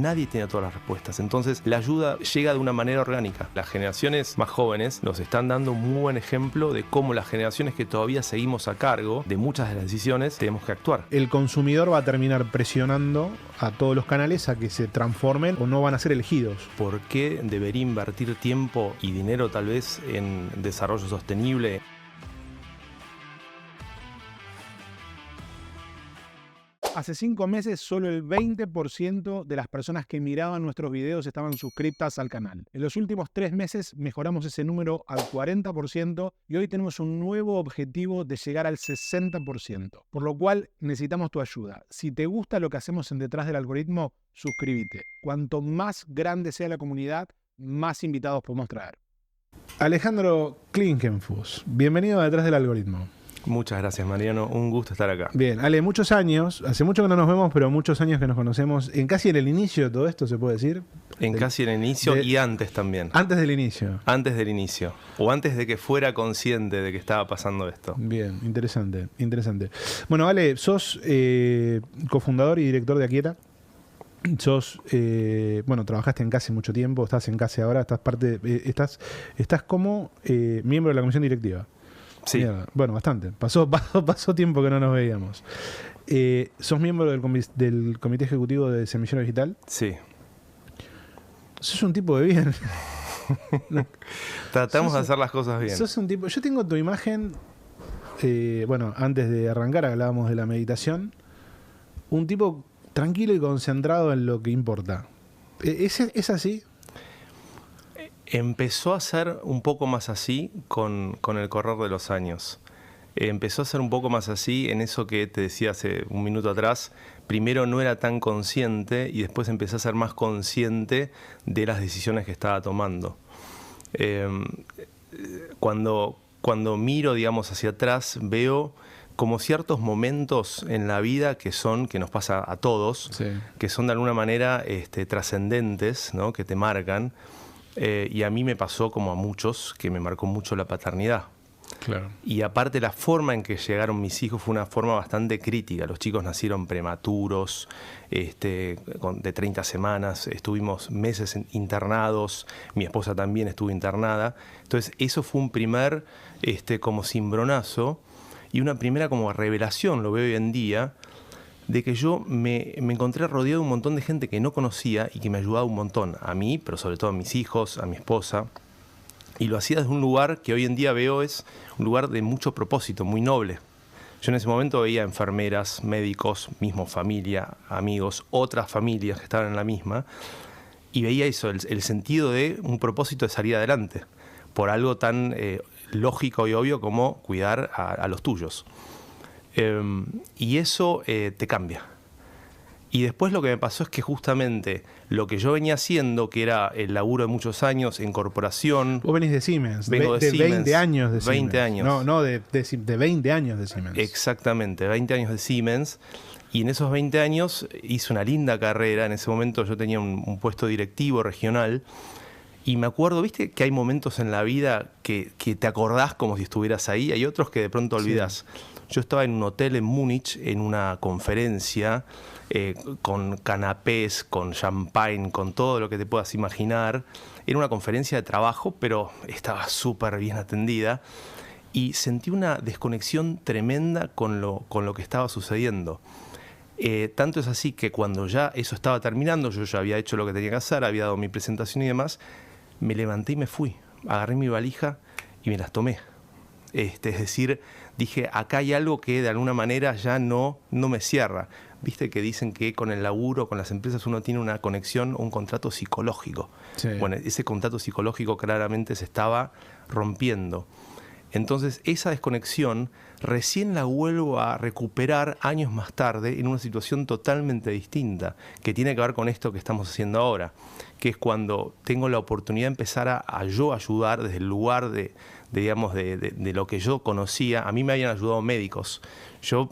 Nadie tiene todas las respuestas, entonces la ayuda llega de una manera orgánica. Las generaciones más jóvenes nos están dando un muy buen ejemplo de cómo las generaciones que todavía seguimos a cargo de muchas de las decisiones tenemos que actuar. El consumidor va a terminar presionando a todos los canales a que se transformen o no van a ser elegidos. ¿Por qué debería invertir tiempo y dinero tal vez en desarrollo sostenible? Hace 5 meses, solo el 20% de las personas que miraban nuestros videos estaban suscriptas al canal. En los últimos 3 meses mejoramos ese número al 40% y hoy tenemos un nuevo objetivo de llegar al 60%. Por lo cual necesitamos tu ayuda. Si te gusta lo que hacemos en Detrás del Algoritmo, suscríbete. Cuanto más grande sea la comunidad, más invitados podemos traer. Alejandro Klinkenfuss, bienvenido a Detrás del Algoritmo. Muchas gracias, Mariano. Un gusto estar acá. Bien, Ale, muchos años, hace mucho que no nos vemos, pero muchos años que nos conocemos, casi en el inicio de todo esto, ¿se puede decir? Casi en el inicio y antes también. Antes del inicio. Antes del inicio. O antes de que fuera consciente de que estaba pasando esto. Bien, interesante, interesante. Bueno, Ale, sos cofundador y director de Aquieta. Sos, trabajaste en CASE mucho tiempo, estás en CASE ahora, estás como miembro de la comisión directiva. Sí. Mierda. Bueno, bastante. Pasó tiempo que no nos veíamos. ¿Sos miembro del comité ejecutivo de Semillero Digital? Sí. Sos un tipo de bien. Tratamos de hacer las cosas bien. Sos un tipo. Yo tengo tu imagen. Antes de arrancar hablábamos de la meditación. Un tipo tranquilo y concentrado en lo que importa. ¿Es así? Empezó a ser un poco más así con el correr de los años. Empezó a ser un poco más así en eso que te decía hace un minuto atrás. Primero no era tan consciente y después empecé a ser más consciente de las decisiones que estaba tomando. Cuando miro, digamos, hacia atrás, veo como ciertos momentos en la vida que nos pasa a todos, sí, que son de alguna manera trascendentes, ¿no? Que te marcan. Y a mí me pasó, como a muchos, que me marcó mucho la paternidad. Claro. Y aparte la forma en que llegaron mis hijos fue una forma bastante crítica. Los chicos nacieron prematuros, de 30 semanas, estuvimos meses internados, mi esposa también estuvo internada. Entonces eso fue un primer como cimbronazo y una primera como revelación, lo veo hoy en día, de que yo me encontré rodeado de un montón de gente que no conocía y que me ayudaba un montón, a mí, pero sobre todo a mis hijos, a mi esposa. Y lo hacía desde un lugar que hoy en día veo es un lugar de mucho propósito, muy noble. Yo en ese momento veía enfermeras, médicos, mismo familia, amigos, otras familias que estaban en la misma, y veía eso, el sentido de un propósito de salir adelante, por algo tan lógico y obvio como cuidar a los tuyos. Y eso te cambia. Y después lo que me pasó es que justamente lo que yo venía haciendo, que era el laburo de muchos años en corporación... Vos venís de Siemens, vengo de Siemens, 20 años de Siemens. 20 años. No, de 20 años de Siemens. Exactamente, 20 años de Siemens. Y en esos 20 años hice una linda carrera. En ese momento yo tenía un puesto directivo regional. Y me acuerdo, viste, que hay momentos en la vida que te acordás como si estuvieras ahí. Hay otros que de pronto olvidás. Sí. Yo estaba en un hotel en Múnich, en una conferencia, con canapés, con champagne, con todo lo que te puedas imaginar. Era una conferencia de trabajo, pero estaba súper bien atendida. Y sentí una desconexión tremenda con lo que estaba sucediendo. Tanto es así que cuando ya eso estaba terminando, yo ya había hecho lo que tenía que hacer, había dado mi presentación y demás, me levanté y me fui. Agarré mi valija y me las tomé. Es decir, dije, acá hay algo que de alguna manera ya no me cierra. Viste que dicen que con el laburo, con las empresas, uno tiene una conexión, un contrato psicológico. Sí. Bueno, ese contrato psicológico claramente se estaba rompiendo. Entonces, esa desconexión recién la vuelvo a recuperar años más tarde en una situación totalmente distinta, que tiene que ver con esto que estamos haciendo ahora, que es cuando tengo la oportunidad de empezar a yo ayudar desde el lugar de lo que yo conocía. A mí me habían ayudado médicos.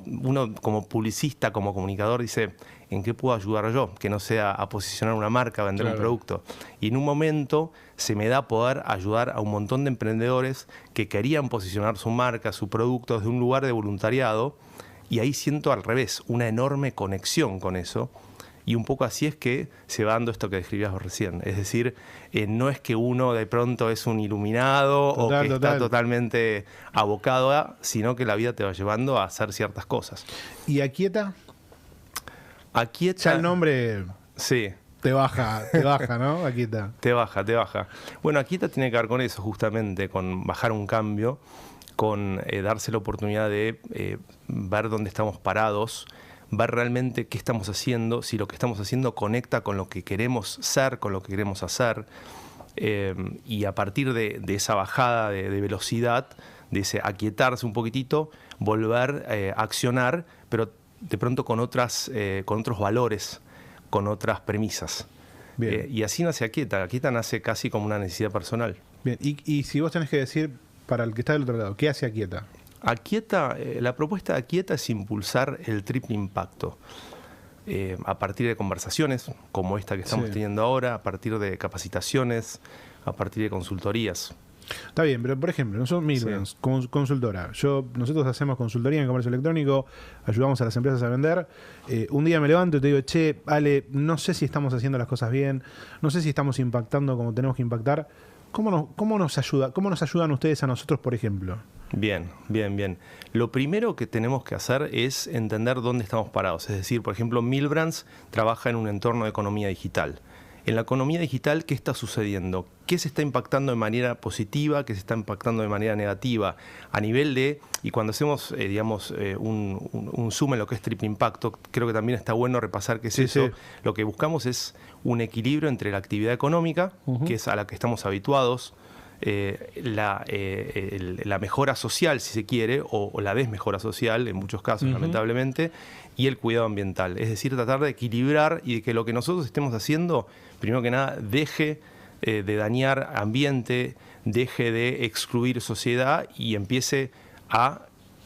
Uno como publicista, como comunicador, dice, ¿en qué puedo ayudar yo? Que no sea a posicionar una marca, a vender un producto. Y en un momento se me da poder ayudar a un montón de emprendedores que querían posicionar su marca, su producto desde un lugar de voluntariado, y ahí siento al revés, una enorme conexión con eso. Y un poco así es que se va dando esto que describías vos recién. Es decir, no es que uno de pronto es un iluminado o que está totalmente abocado a, sino que la vida te va llevando a hacer ciertas cosas. ¿Y Aquieta? Aquieta. Ya el nombre... Sí. Te baja, ¿no? Aquieta. Te baja. Bueno, Aquieta tiene que ver con eso, justamente, con bajar un cambio, con darse la oportunidad de ver dónde estamos parados, ver realmente qué estamos haciendo, si lo que estamos haciendo conecta con lo que queremos ser, con lo que queremos hacer, y a partir de esa bajada de velocidad, de ese aquietarse un poquitito, volver a accionar, pero de pronto con otros valores, con otras premisas. Y así nace Aquieta. Aquieta nace casi como una necesidad personal. Bien, y si vos tenés que decir, para el que está del otro lado, ¿qué hace Aquieta? Aquieta, la propuesta de Aquieta es impulsar el triple impacto. A partir de conversaciones como esta que estamos teniendo ahora, a partir de capacitaciones, a partir de consultorías. Está bien, pero por ejemplo, nosotros Milbrands, consultora. Nosotros hacemos consultoría en comercio electrónico, ayudamos a las empresas a vender. Un día me levanto y te digo, che, Ale, no sé si estamos haciendo las cosas bien, no sé si estamos impactando como tenemos que impactar. ¿Cómo nos ayudan ustedes a nosotros, por ejemplo? Bien. Lo primero que tenemos que hacer es entender dónde estamos parados. Es decir, por ejemplo, Milbrands trabaja en un entorno de economía digital. En la economía digital, ¿qué está sucediendo? ¿Qué se está impactando de manera positiva? ¿Qué se está impactando de manera negativa? A nivel de, y cuando hacemos, un zoom en lo que es triple impacto, creo que también está bueno repasar qué es eso. Sí. Lo que buscamos es un equilibrio entre la actividad económica, que es a la que estamos habituados, la mejora social, si se quiere, o la desmejora social, en muchos casos, lamentablemente, y el cuidado ambiental. Es decir, tratar de equilibrar y de que lo que nosotros estemos haciendo, primero que nada, deje de dañar ambiente, deje de excluir sociedad y empiece a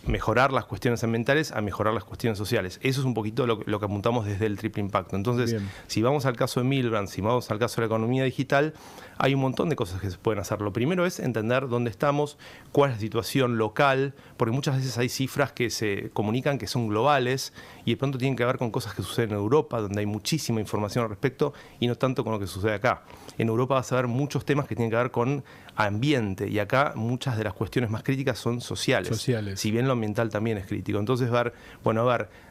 mejorar las cuestiones ambientales, a mejorar las cuestiones sociales. Eso es un poquito lo que apuntamos desde el triple impacto. Entonces, si vamos al caso de Milbrands, si vamos al caso de la economía digital, hay un montón de cosas que se pueden hacer. Lo primero es entender dónde estamos, cuál es la situación local, porque muchas veces hay cifras que se comunican que son globales y de pronto tienen que ver con cosas que suceden en Europa, donde hay muchísima información al respecto y no tanto con lo que sucede acá. En Europa vas a ver muchos temas que tienen que ver con ambiente y acá muchas de las cuestiones más críticas son sociales. Si bien lo ambiental también es crítico. Entonces ver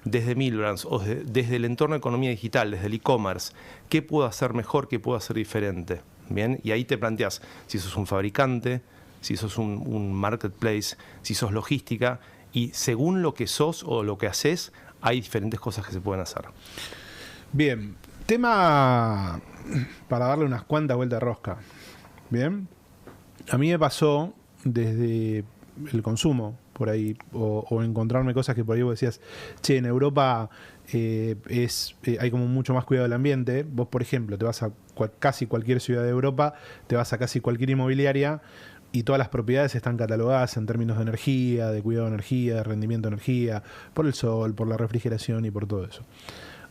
desde Milbrands o desde el entorno de economía digital, desde el e-commerce, ¿qué puedo hacer mejor, qué puedo hacer diferente? Bien, y ahí te planteas si sos un fabricante, si sos un marketplace, si sos logística, y según lo que sos o lo que haces, hay diferentes cosas que se pueden hacer. Bien, tema para darle unas cuantas vueltas de rosca. Bien, a mí me pasó desde el consumo por ahí, o encontrarme cosas que por ahí vos decías, che, en Europa hay como mucho más cuidado del ambiente. Vos, por ejemplo, te vas a casi cualquier ciudad de Europa, te vas a casi cualquier inmobiliaria y todas las propiedades están catalogadas en términos de energía, de cuidado de energía, de rendimiento de energía, por el sol, por la refrigeración y por todo eso.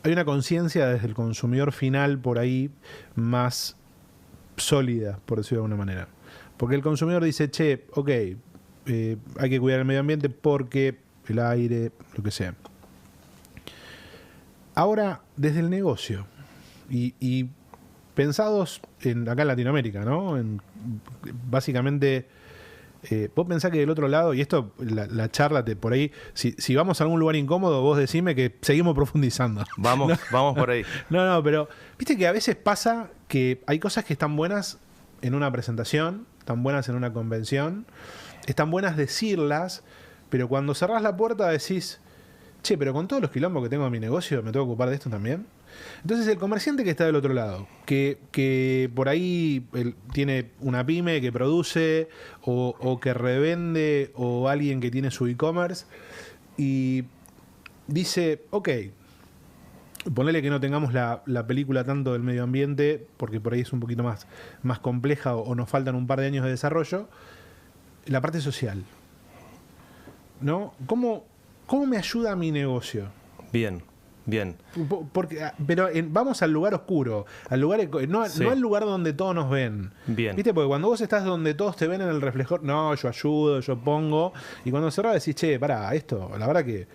Hay una conciencia desde el consumidor final por ahí más sólida, por decirlo de alguna manera. Porque el consumidor dice, che, ok, hay que cuidar el medio ambiente porque el aire, lo que sea. Ahora, desde el negocio, y pensados acá en Latinoamérica, ¿no? Básicamente, vos pensás que del otro lado, y esto, la charla, por ahí, si vamos a algún lugar incómodo, vos decime que seguimos profundizando. Vamos por ahí. No, pero viste que a veces pasa que hay cosas que están buenas en una presentación, están buenas en una convención, están buenas decirlas, pero cuando cerrás la puerta decís, che, pero con todos los quilombos que tengo en mi negocio, ¿me tengo que ocupar de esto también? Entonces el comerciante que está del otro lado, que por ahí tiene una pyme que produce o que revende, o alguien que tiene su e-commerce y dice, ok, ponele que no tengamos la película tanto del medio ambiente, porque por ahí es un poquito más compleja o nos faltan un par de años de desarrollo, la parte social, ¿no? ¿Cómo me ayuda a mi negocio? Bien. Pero vamos al lugar oscuro, no al lugar donde todos nos ven. Bien. ¿Viste? Porque cuando vos estás donde todos te ven en el reflector, no, yo ayudo, yo pongo, y cuando cerrás decís, che, pará, esto, la verdad que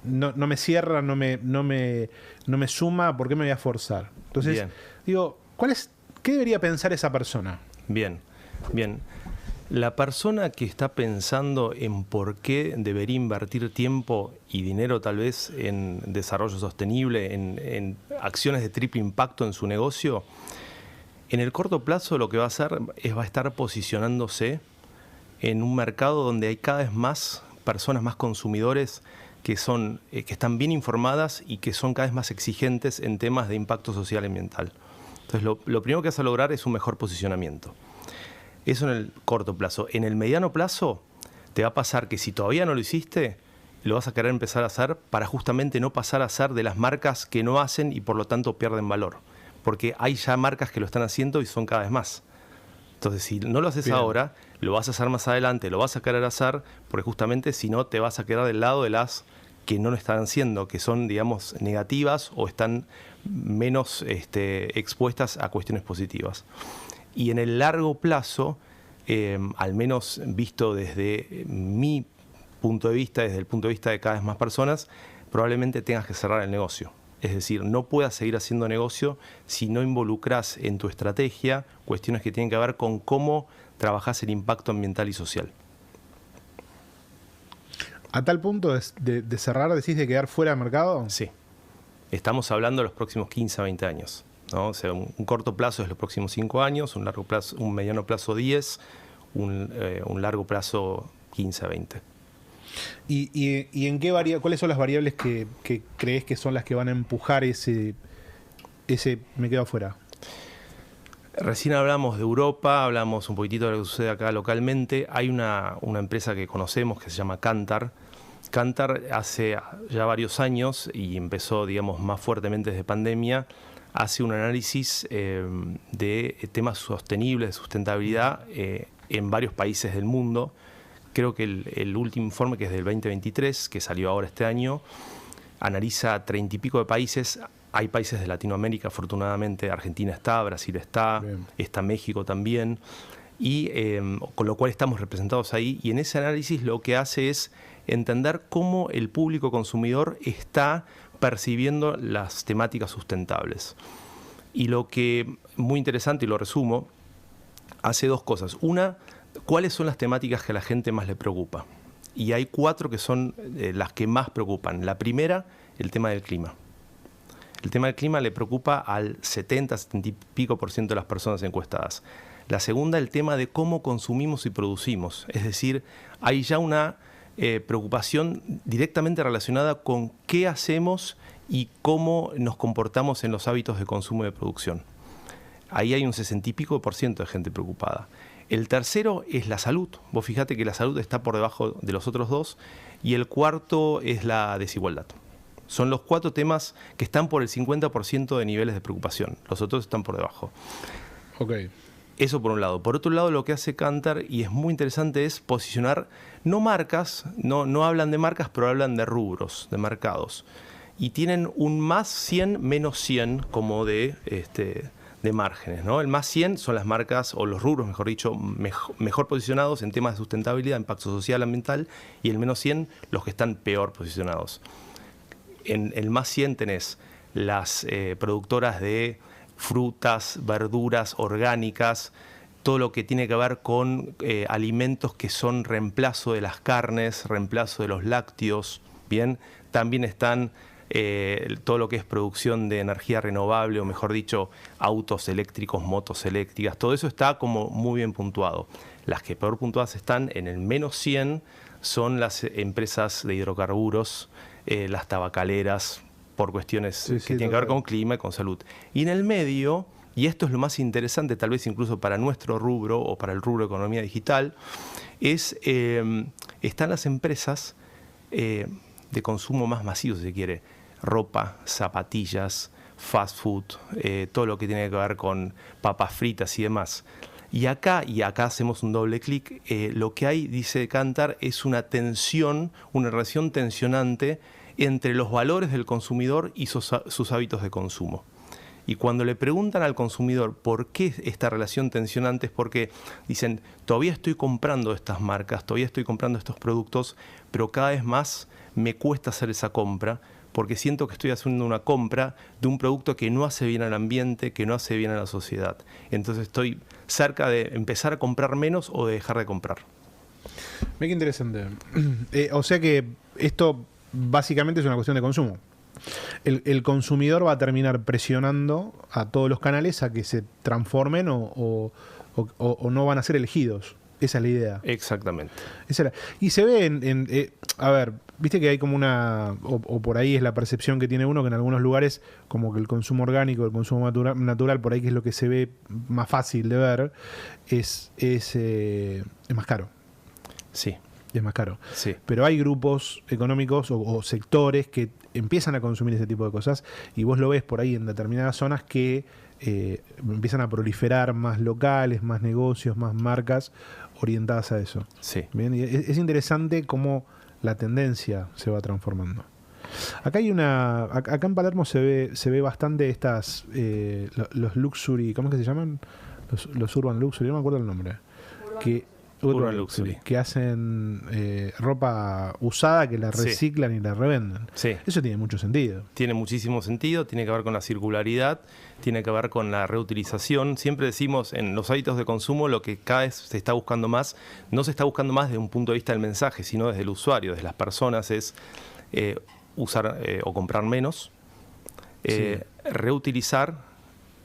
no me cierra, no me suma, ¿por qué me voy a forzar? Entonces, Bien. digo, ¿qué debería pensar esa persona? Bien, bien. La persona que está pensando en por qué debería invertir tiempo y dinero tal vez en desarrollo sostenible, en acciones de triple impacto en su negocio, en el corto plazo lo que va a hacer es va a estar posicionándose en un mercado donde hay cada vez más personas, más consumidores que están bien informadas y que son cada vez más exigentes en temas de impacto social y ambiental. Entonces lo primero que vas a lograr es un mejor posicionamiento. Eso en el corto plazo. En el mediano plazo te va a pasar que si todavía no lo hiciste, lo vas a querer empezar a hacer para justamente no pasar a ser de las marcas que no hacen y por lo tanto pierden valor. Porque hay ya marcas que lo están haciendo y son cada vez más. Entonces, si no lo haces ahora, lo vas a hacer más adelante, lo vas a querer hacer, porque justamente si no te vas a quedar del lado de las que no lo están haciendo, que son, digamos, negativas o están menos expuestas a cuestiones positivas. Y en el largo plazo, al menos visto desde mi punto de vista, desde el punto de vista de cada vez más personas, probablemente tengas que cerrar el negocio. Es decir, no puedas seguir haciendo negocio si no involucras en tu estrategia cuestiones que tienen que ver con cómo trabajas el impacto ambiental y social. A tal punto de cerrar, decís, de quedar fuera del mercado. Sí. Estamos hablando de los próximos 15 a 20 años. ¿No? O sea, un corto plazo es los próximos 5 años, un largo plazo, un mediano plazo 10, un largo plazo 15 a 20. ¿Y en cuáles son las variables que crees que son las que van a empujar ese me quedo afuera? Recién hablamos de Europa, hablamos un poquitito de lo que sucede acá localmente. Hay una empresa que conocemos que se llama Kantar. Kantar hace ya varios años, y empezó, digamos, más fuertemente desde pandemia, hace un análisis de temas sostenibles, de sustentabilidad en varios países del mundo. Creo que el último informe, que es del 2023, que salió ahora este año, analiza 30 y pico de países. Hay países de Latinoamérica, afortunadamente, Argentina está, Brasil está, está México también, y con lo cual estamos representados ahí. Y en ese análisis lo que hace es entender cómo el público consumidor está percibiendo las temáticas sustentables. Y lo que, muy interesante, y lo resumo, hace dos cosas. Una, ¿cuáles son las temáticas que a la gente más le preocupa? Y hay 4 que son las que más preocupan. La primera, el tema del clima. El tema del clima le preocupa al 70 y pico % de las personas encuestadas. La segunda, el tema de cómo consumimos y producimos. Es decir, hay ya una preocupación directamente relacionada con qué hacemos y cómo nos comportamos en los hábitos de consumo y de producción. Ahí hay un 60 y pico % de gente preocupada. El tercero es la salud. Vos fijate que la salud está por debajo de los otros dos. Y el cuarto es la desigualdad. Son los 4 temas que están por el 50% de niveles de preocupación. Los otros están por debajo. Okay. Eso por un lado. Por otro lado, lo que hace Kantar, y es muy interesante, es posicionar, no marcas, no hablan de marcas, pero hablan de rubros, de mercados. Y tienen un más 100, menos 100 como de márgenes, ¿no? El más 100 son las marcas, o los rubros, mejor dicho, mejor posicionados en temas de sustentabilidad, impacto social, ambiental, y el menos 100, los que están peor posicionados. En el más 100 tenés las productoras de frutas, verduras, orgánicas, todo lo que tiene que ver con alimentos que son reemplazo de las carnes, reemplazo de los lácteos, ¿bien? También están todo lo que es producción de energía renovable, o mejor dicho, autos eléctricos, motos eléctricas, todo eso está como muy bien puntuado. Las que peor puntuadas están en el menos 100 son las empresas de hidrocarburos, las tabacaleras, por cuestiones que tienen que ver con clima y con salud. Y en el medio, y esto es lo más interesante tal vez incluso para nuestro rubro o para el rubro de economía digital, están las empresas de consumo más masivo, si se quiere, ropa, zapatillas, fast food, todo lo que tiene que ver con papas fritas y demás. Y acá hacemos un doble clic, lo que hay, dice Kantar, es una tensión, una relación tensionante entre los valores del consumidor y sus hábitos de consumo. Y cuando le preguntan al consumidor por qué esta relación tensionante, es porque dicen, todavía estoy comprando estas marcas, todavía estoy comprando estos productos, pero cada vez más me cuesta hacer esa compra, porque siento que estoy haciendo una compra de un producto que no hace bien al ambiente, que no hace bien a la sociedad. Entonces estoy cerca de empezar a comprar menos o de dejar de comprar. Mira qué interesante. O sea que esto básicamente es una cuestión de consumo. El consumidor va a terminar presionando a todos los canales a que se transformen o no van a ser elegidos. Esa es la idea. Exactamente. Y se ve a ver, viste que hay como una, o por ahí es la percepción que tiene uno, que en algunos lugares como que el consumo orgánico, el consumo natural, por ahí que es lo que se ve más fácil de ver, es más caro. Sí. Es más caro. Sí. Pero hay grupos económicos o sectores que empiezan a consumir ese tipo de cosas y vos lo ves por ahí en determinadas zonas que empiezan a proliferar más locales, más negocios, más marcas orientadas a eso. Sí. Bien, y es interesante cómo la tendencia se va transformando. Acá hay acá en Palermo se ve bastante estas los luxury, ¿cómo es que se llaman? Los urban luxury, no me acuerdo el nombre. Urban Luxury, que hacen ropa usada, que la reciclan y la revenden. Sí. Eso tiene mucho sentido. Tiene muchísimo sentido, tiene que ver con la circularidad, tiene que ver con la reutilización. Siempre decimos en los hábitos de consumo lo que cada vez se está buscando más, no se está buscando más desde un punto de vista del mensaje, sino desde el usuario, desde las personas, es usar o comprar menos, reutilizar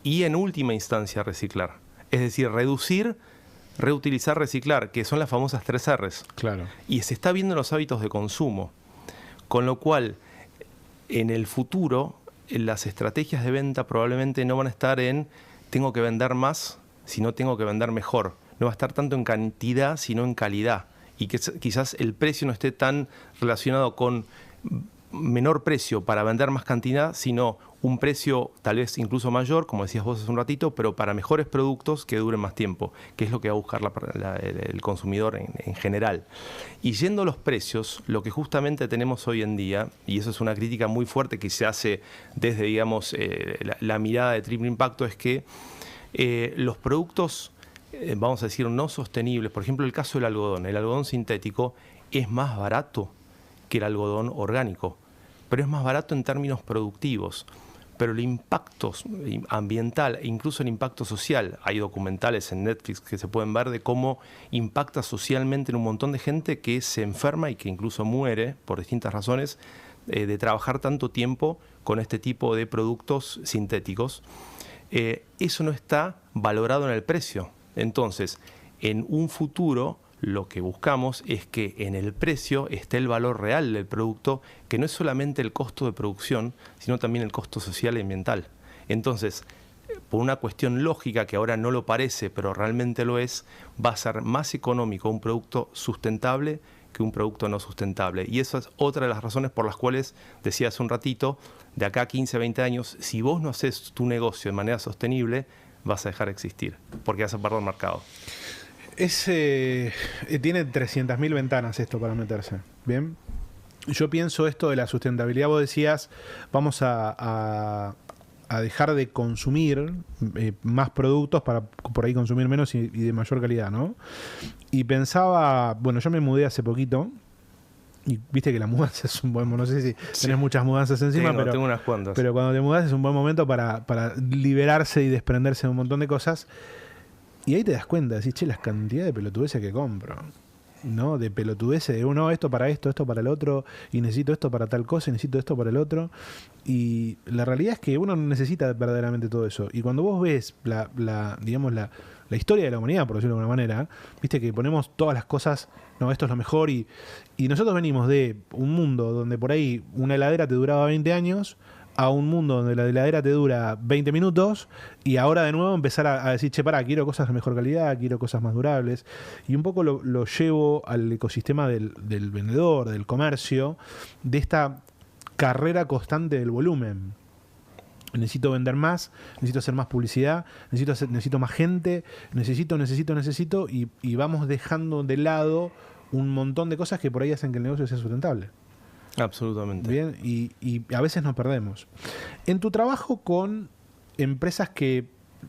y en última instancia reciclar. Es decir, reducir, reutilizar, reciclar, que son las famosas 3 Rs. Claro. Y se está viendo en los hábitos de consumo. Con lo cual, en el futuro, las estrategias de venta probablemente no van a estar en tengo que vender más, sino tengo que vender mejor. No va a estar tanto en cantidad, sino en calidad. Y que quizás el precio no esté tan relacionado con menor precio para vender más cantidad, sino un precio tal vez incluso mayor, como decías vos hace un ratito, pero para mejores productos que duren más tiempo, que es lo que va a buscar el consumidor en general. Y yendo a los precios, lo que justamente tenemos hoy en día, y eso es una crítica muy fuerte que se hace desde, digamos, la mirada de Triple Impacto, es que los productos, vamos a decir, no sostenibles, por ejemplo, el caso del algodón. El algodón sintético es más barato que el algodón orgánico, pero es más barato en términos productivos. Pero el impacto ambiental e incluso el impacto social, hay documentales en Netflix que se pueden ver de cómo impacta socialmente en un montón de gente que se enferma y que incluso muere por distintas razones de trabajar tanto tiempo con este tipo de productos sintéticos. Eso no está valorado en el precio. Entonces, en un futuro, lo que buscamos es que en el precio esté el valor real del producto, que no es solamente el costo de producción, sino también el costo social y ambiental. Entonces, por una cuestión lógica que ahora no lo parece, pero realmente lo es, va a ser más económico un producto sustentable que un producto no sustentable. Y esa es otra de las razones por las cuales, decía hace un ratito, de acá a 15, 20 años, si vos no haces tu negocio de manera sostenible, vas a dejar de existir, porque vas a perder el mercado. Tiene 300.000 ventanas esto para meterse. Bien. Yo pienso esto de la sustentabilidad. Vos decías, vamos a dejar de consumir más productos para por ahí consumir menos y de mayor calidad, ¿no? Y pensaba, bueno, yo me mudé hace poquito. Y viste que la mudanza es un buen momento. No sé si tenés muchas mudanzas encima, pero tengo unas cuantas. Pero cuando te mudás es un buen momento para liberarse y desprenderse de un montón de cosas. Y ahí te das cuenta, decís, che, las cantidades de pelotudeces que compro, ¿no? De pelotudeces de uno, esto para esto para el otro, y necesito esto para tal cosa, y necesito esto para el otro. Y la realidad es que uno no necesita verdaderamente todo eso. Y cuando vos ves digamos, la historia de la humanidad, por decirlo de alguna manera, viste que ponemos todas las cosas, no, esto es lo mejor, y nosotros venimos de un mundo donde por ahí una heladera te duraba 20 años, a un mundo donde la heladera te dura 20 minutos y ahora de nuevo empezar a decir, che, pará, quiero cosas de mejor calidad, quiero cosas más durables. Y un poco lo llevo al ecosistema del vendedor, del comercio, de esta carrera constante del volumen. Necesito vender más, necesito hacer más publicidad, necesito más gente, necesito, y vamos dejando de lado un montón de cosas que por ahí hacen que el negocio sea sustentable. Absolutamente. Bien, y a veces nos perdemos. En tu trabajo con empresas que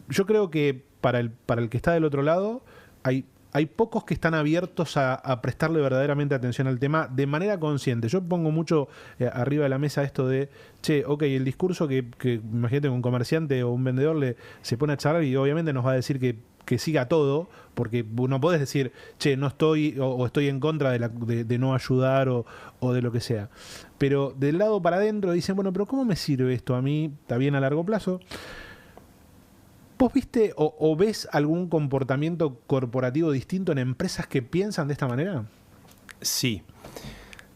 yo creo que para el que está del otro lado hay pocos que están abiertos a prestarle verdaderamente atención al tema de manera consciente. Yo pongo mucho arriba de la mesa esto de, che, ok, el discurso que imagínate un comerciante o un vendedor se pone a charlar y obviamente nos va a decir que siga todo, porque no podés decir, che, no estoy o estoy en contra de no ayudar o de lo que sea. Pero del lado para adentro dicen, bueno, pero ¿cómo me sirve esto a mí? ¿Está bien a largo plazo? ¿Vos viste o ves algún comportamiento corporativo distinto en empresas que piensan de esta manera? Sí.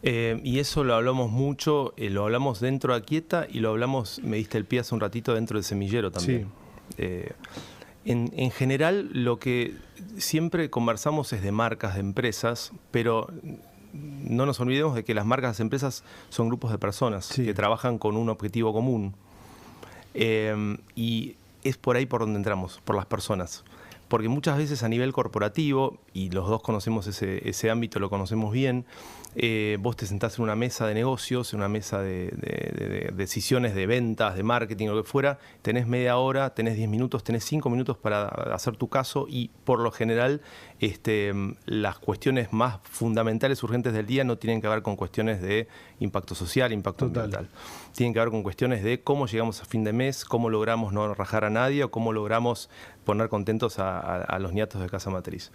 Y eso lo hablamos mucho, lo hablamos dentro de Aquieta y lo hablamos, me diste el pie hace un ratito, dentro del semillero también. Sí. En general, lo que siempre conversamos es de marcas, de empresas, pero no nos olvidemos de que las marcas, las empresas son grupos de personas que trabajan con un objetivo común. Y es por ahí por donde entramos, por las personas. Porque muchas veces a nivel corporativo, y los dos conocemos ese ámbito, lo conocemos bien, vos te sentás en una mesa de negocios, en una mesa de decisiones de ventas, de marketing, lo que fuera, tenés media hora, tenés 10 minutos, tenés 5 minutos para hacer tu caso y por lo general las cuestiones más fundamentales, urgentes del día no tienen que ver con cuestiones de impacto social, impacto ambiental. Tienen que ver con cuestiones de cómo llegamos a fin de mes, cómo logramos no rajar a nadie o cómo logramos poner contentos a los nietos de casa matriz.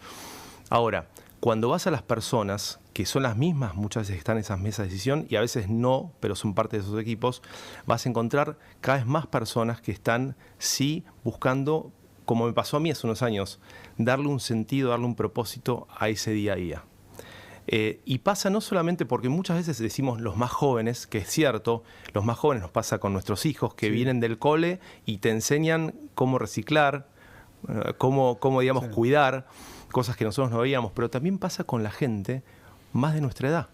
Ahora, cuando vas a las personas, que son las mismas, muchas veces están en esas mesas de decisión y a veces no, pero son parte de esos equipos, vas a encontrar cada vez más personas que están, sí, buscando, como me pasó a mí hace unos años, darle un sentido, darle un propósito a ese día a día. Y pasa no solamente porque muchas veces decimos los más jóvenes, que es cierto, los más jóvenes nos pasa con nuestros hijos que vienen del cole y te enseñan cómo reciclar, cómo digamos, cuidar, cosas que nosotros no veíamos, pero también pasa con la gente más de nuestra edad,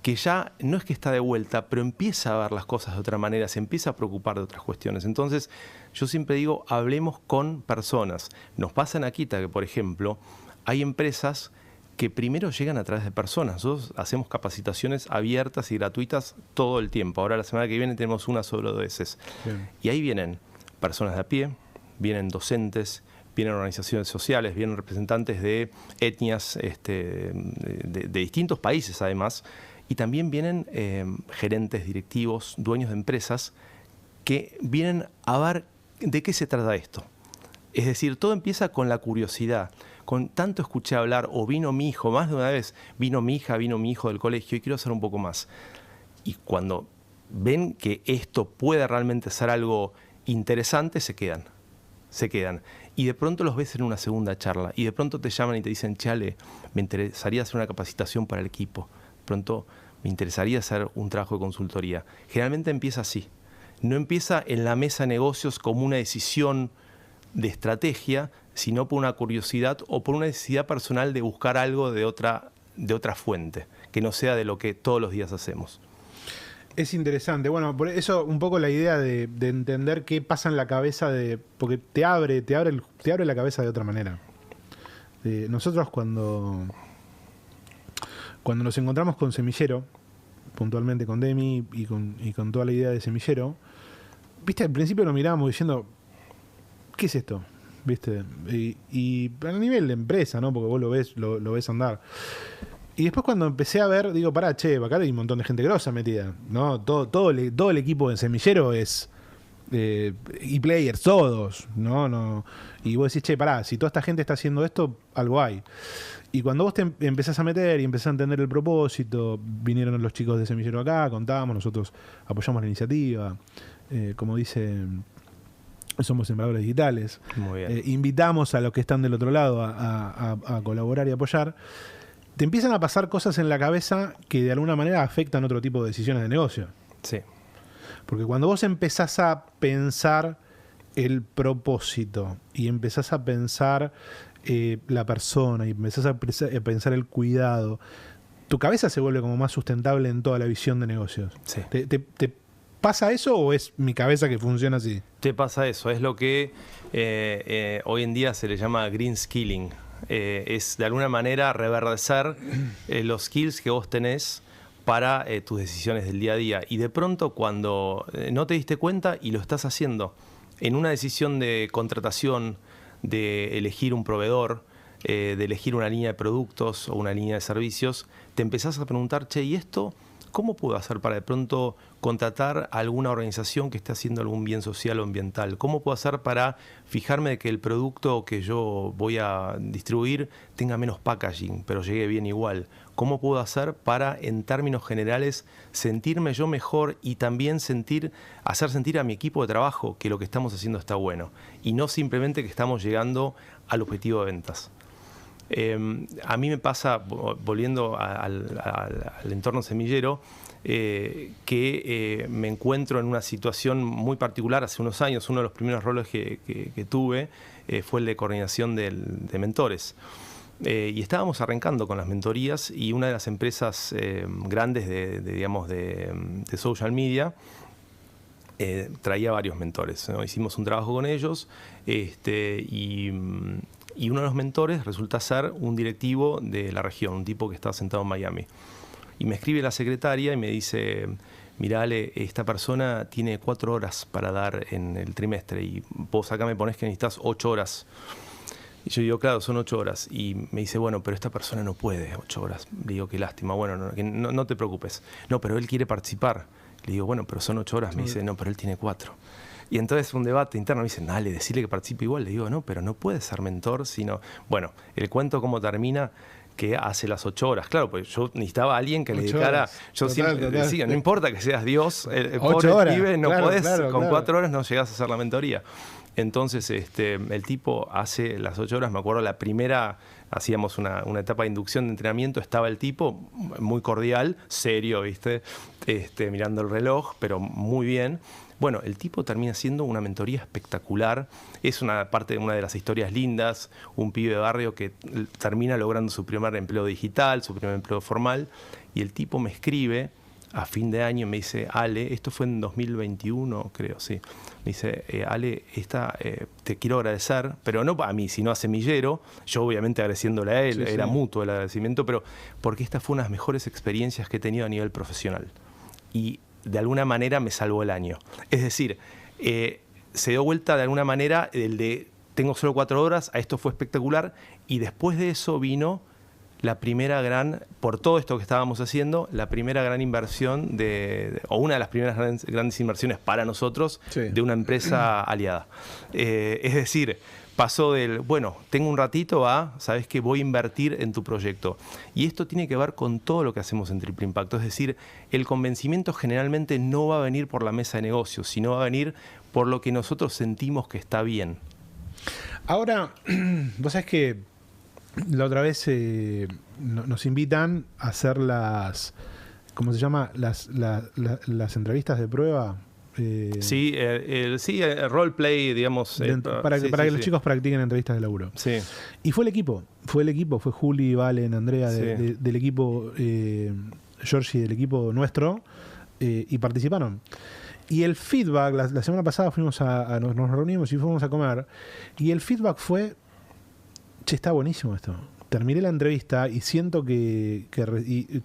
que ya no es que está de vuelta, pero empieza a ver las cosas de otra manera, se empieza a preocupar de otras cuestiones. Entonces, yo siempre digo, hablemos con personas. Nos pasa en Aquieta que, por ejemplo, hay empresas que primero llegan a través de personas. Nosotros hacemos capacitaciones abiertas y gratuitas todo el tiempo. Ahora la semana que viene tenemos una solo 2 veces. Bien. Y ahí vienen personas de a pie, vienen docentes, vienen organizaciones sociales, vienen representantes de etnias de distintos países además, y también vienen gerentes, directivos, dueños de empresas que vienen a ver de qué se trata esto. Es decir, todo empieza con la curiosidad. Con tanto escuché hablar, o vino mi hijo, más de una vez, vino mi hija, vino mi hijo del colegio y quiero hacer un poco más. Y cuando ven que esto puede realmente ser algo interesante, se quedan. Y de pronto los ves en una segunda charla y de pronto te llaman y te dicen, chale, me interesaría hacer una capacitación para el equipo. De pronto me interesaría hacer un trabajo de consultoría. Generalmente empieza así. No empieza en la mesa de negocios como una decisión de estrategia, sino por una curiosidad o por una necesidad personal de buscar algo de otra fuente, que no sea de lo que todos los días hacemos. Es interesante. Bueno, por eso un poco la idea de entender qué pasa en la cabeza porque te abre la cabeza de otra manera. Nosotros cuando nos encontramos con Semillero, puntualmente con Demi y con toda la idea de Semillero, viste, al principio lo mirábamos diciendo, ¿qué es esto? ¿Viste? Y a nivel de empresa, ¿no? Porque vos lo ves andar. Y después cuando empecé a ver, digo, pará, che, acá hay un montón de gente grosa metida, ¿no? Todo el equipo de Semillero es e-players, todos, ¿no? Y vos decís, che, pará, si toda esta gente está haciendo esto, algo hay. Y cuando vos te empezás a meter y empezás a entender el propósito, vinieron los chicos de Semillero acá, contábamos, nosotros apoyamos la iniciativa, como dice, somos sembradores digitales. Muy bien. Invitamos a los que están del otro lado a colaborar y apoyar. Te empiezan a pasar cosas en la cabeza que de alguna manera afectan otro tipo de decisiones de negocio. Sí. Porque cuando vos empezás a pensar el propósito y empezás a pensar la persona y empezás a pensar el cuidado, tu cabeza se vuelve como más sustentable en toda la visión de negocios. Sí. ¿Te pasa eso o es mi cabeza que funciona así? Te pasa eso. Es lo que hoy en día se le llama green skilling. Es de alguna manera reverdecer los skills que vos tenés para tus decisiones del día a día. Y de pronto cuando no te diste cuenta y lo estás haciendo, en una decisión de contratación, de elegir un proveedor, de elegir una línea de productos o una línea de servicios, te empezás a preguntar, che, ¿y esto cómo puedo hacer para de pronto contratar a alguna organización que esté haciendo algún bien social o ambiental? ¿Cómo puedo hacer para fijarme de que el producto que yo voy a distribuir tenga menos packaging, pero llegue bien igual? ¿Cómo puedo hacer para, en términos generales, sentirme yo mejor y también hacer sentir a mi equipo de trabajo que lo que estamos haciendo está bueno? Y no simplemente que estamos llegando al objetivo de ventas. A mí me pasa, volviendo al entorno semillero, que me encuentro en una situación muy particular. Hace unos años, uno de los primeros roles que tuve fue el de coordinación de mentores. Y estábamos arrancando con las mentorías, y una de las empresas grandes de social media traía varios mentores, ¿no? Hicimos un trabajo con ellos, y uno de los mentores resulta ser un directivo de la región, un tipo que estaba sentado en Miami. Y me escribe la secretaria y me dice, mirá, Ale, esta persona tiene 4 horas para dar en el trimestre y vos acá me ponés que necesitas 8 horas. Y yo digo, claro, son 8 horas. Y me dice, bueno, pero esta persona no puede 8 horas. Le digo, qué lástima. Bueno, no te preocupes. No, pero él quiere participar. Le digo, bueno, pero son 8 horas. Me dice, no, pero él tiene 4. Y entonces un debate interno, me dicen, dale, decirle que participe igual. Le digo, no, pero no puede ser mentor, sino... Bueno, el cuento cómo termina, que hace las 8 horas. Claro, pues yo necesitaba a alguien que le dedicara... Yo siempre decía, no importa que seas Dios, el pobre pibe, no podés, con 4 horas no llegás a hacer la mentoría. Entonces el tipo hace las 8 horas, me acuerdo la primera, hacíamos una etapa de inducción de entrenamiento, estaba el tipo muy cordial, serio, ¿viste? Mirando el reloj, pero muy bien. Bueno, el tipo termina siendo una mentoría espectacular. Es una parte de una de las historias lindas, un pibe de barrio que termina logrando su primer empleo digital, su primer empleo formal, y el tipo me escribe a fin de año y me dice, Ale, esto fue en 2021, creo, sí. Me dice, Ale, te quiero agradecer, pero no a mí, sino a Semillero. Yo obviamente agradeciéndole a él, era mutuo el agradecimiento, pero porque esta fue una de las mejores experiencias que he tenido a nivel profesional. Y de alguna manera me salvó el año. Es decir, se dio vuelta de alguna manera el de tengo solo 4 horas, a esto fue espectacular, y después de eso vino la primera gran, por todo esto que estábamos haciendo, la primera gran inversión o una de las primeras grandes inversiones para nosotros de una empresa aliada. Es decir, pasó del, bueno, tengo un ratito a, ¿sabes qué? Voy a invertir en tu proyecto. Y esto tiene que ver con todo lo que hacemos en Triple Impacto. Es decir, el convencimiento generalmente no va a venir por la mesa de negocios, sino va a venir por lo que nosotros sentimos que está bien. Ahora, vos sabés que la otra vez nos invitan a hacer ¿cómo se llama? Las entrevistas de prueba. Sí, el roleplay, digamos. Para que los chicos practiquen entrevistas de laburo. Sí. Y fue el equipo, fue Juli, Valen, Andrea, del equipo, Georgie, del equipo nuestro, y participaron. Y el feedback, la semana pasada nos reunimos y fuimos a comer, y el feedback fue, che, está buenísimo esto. Terminé la entrevista y siento que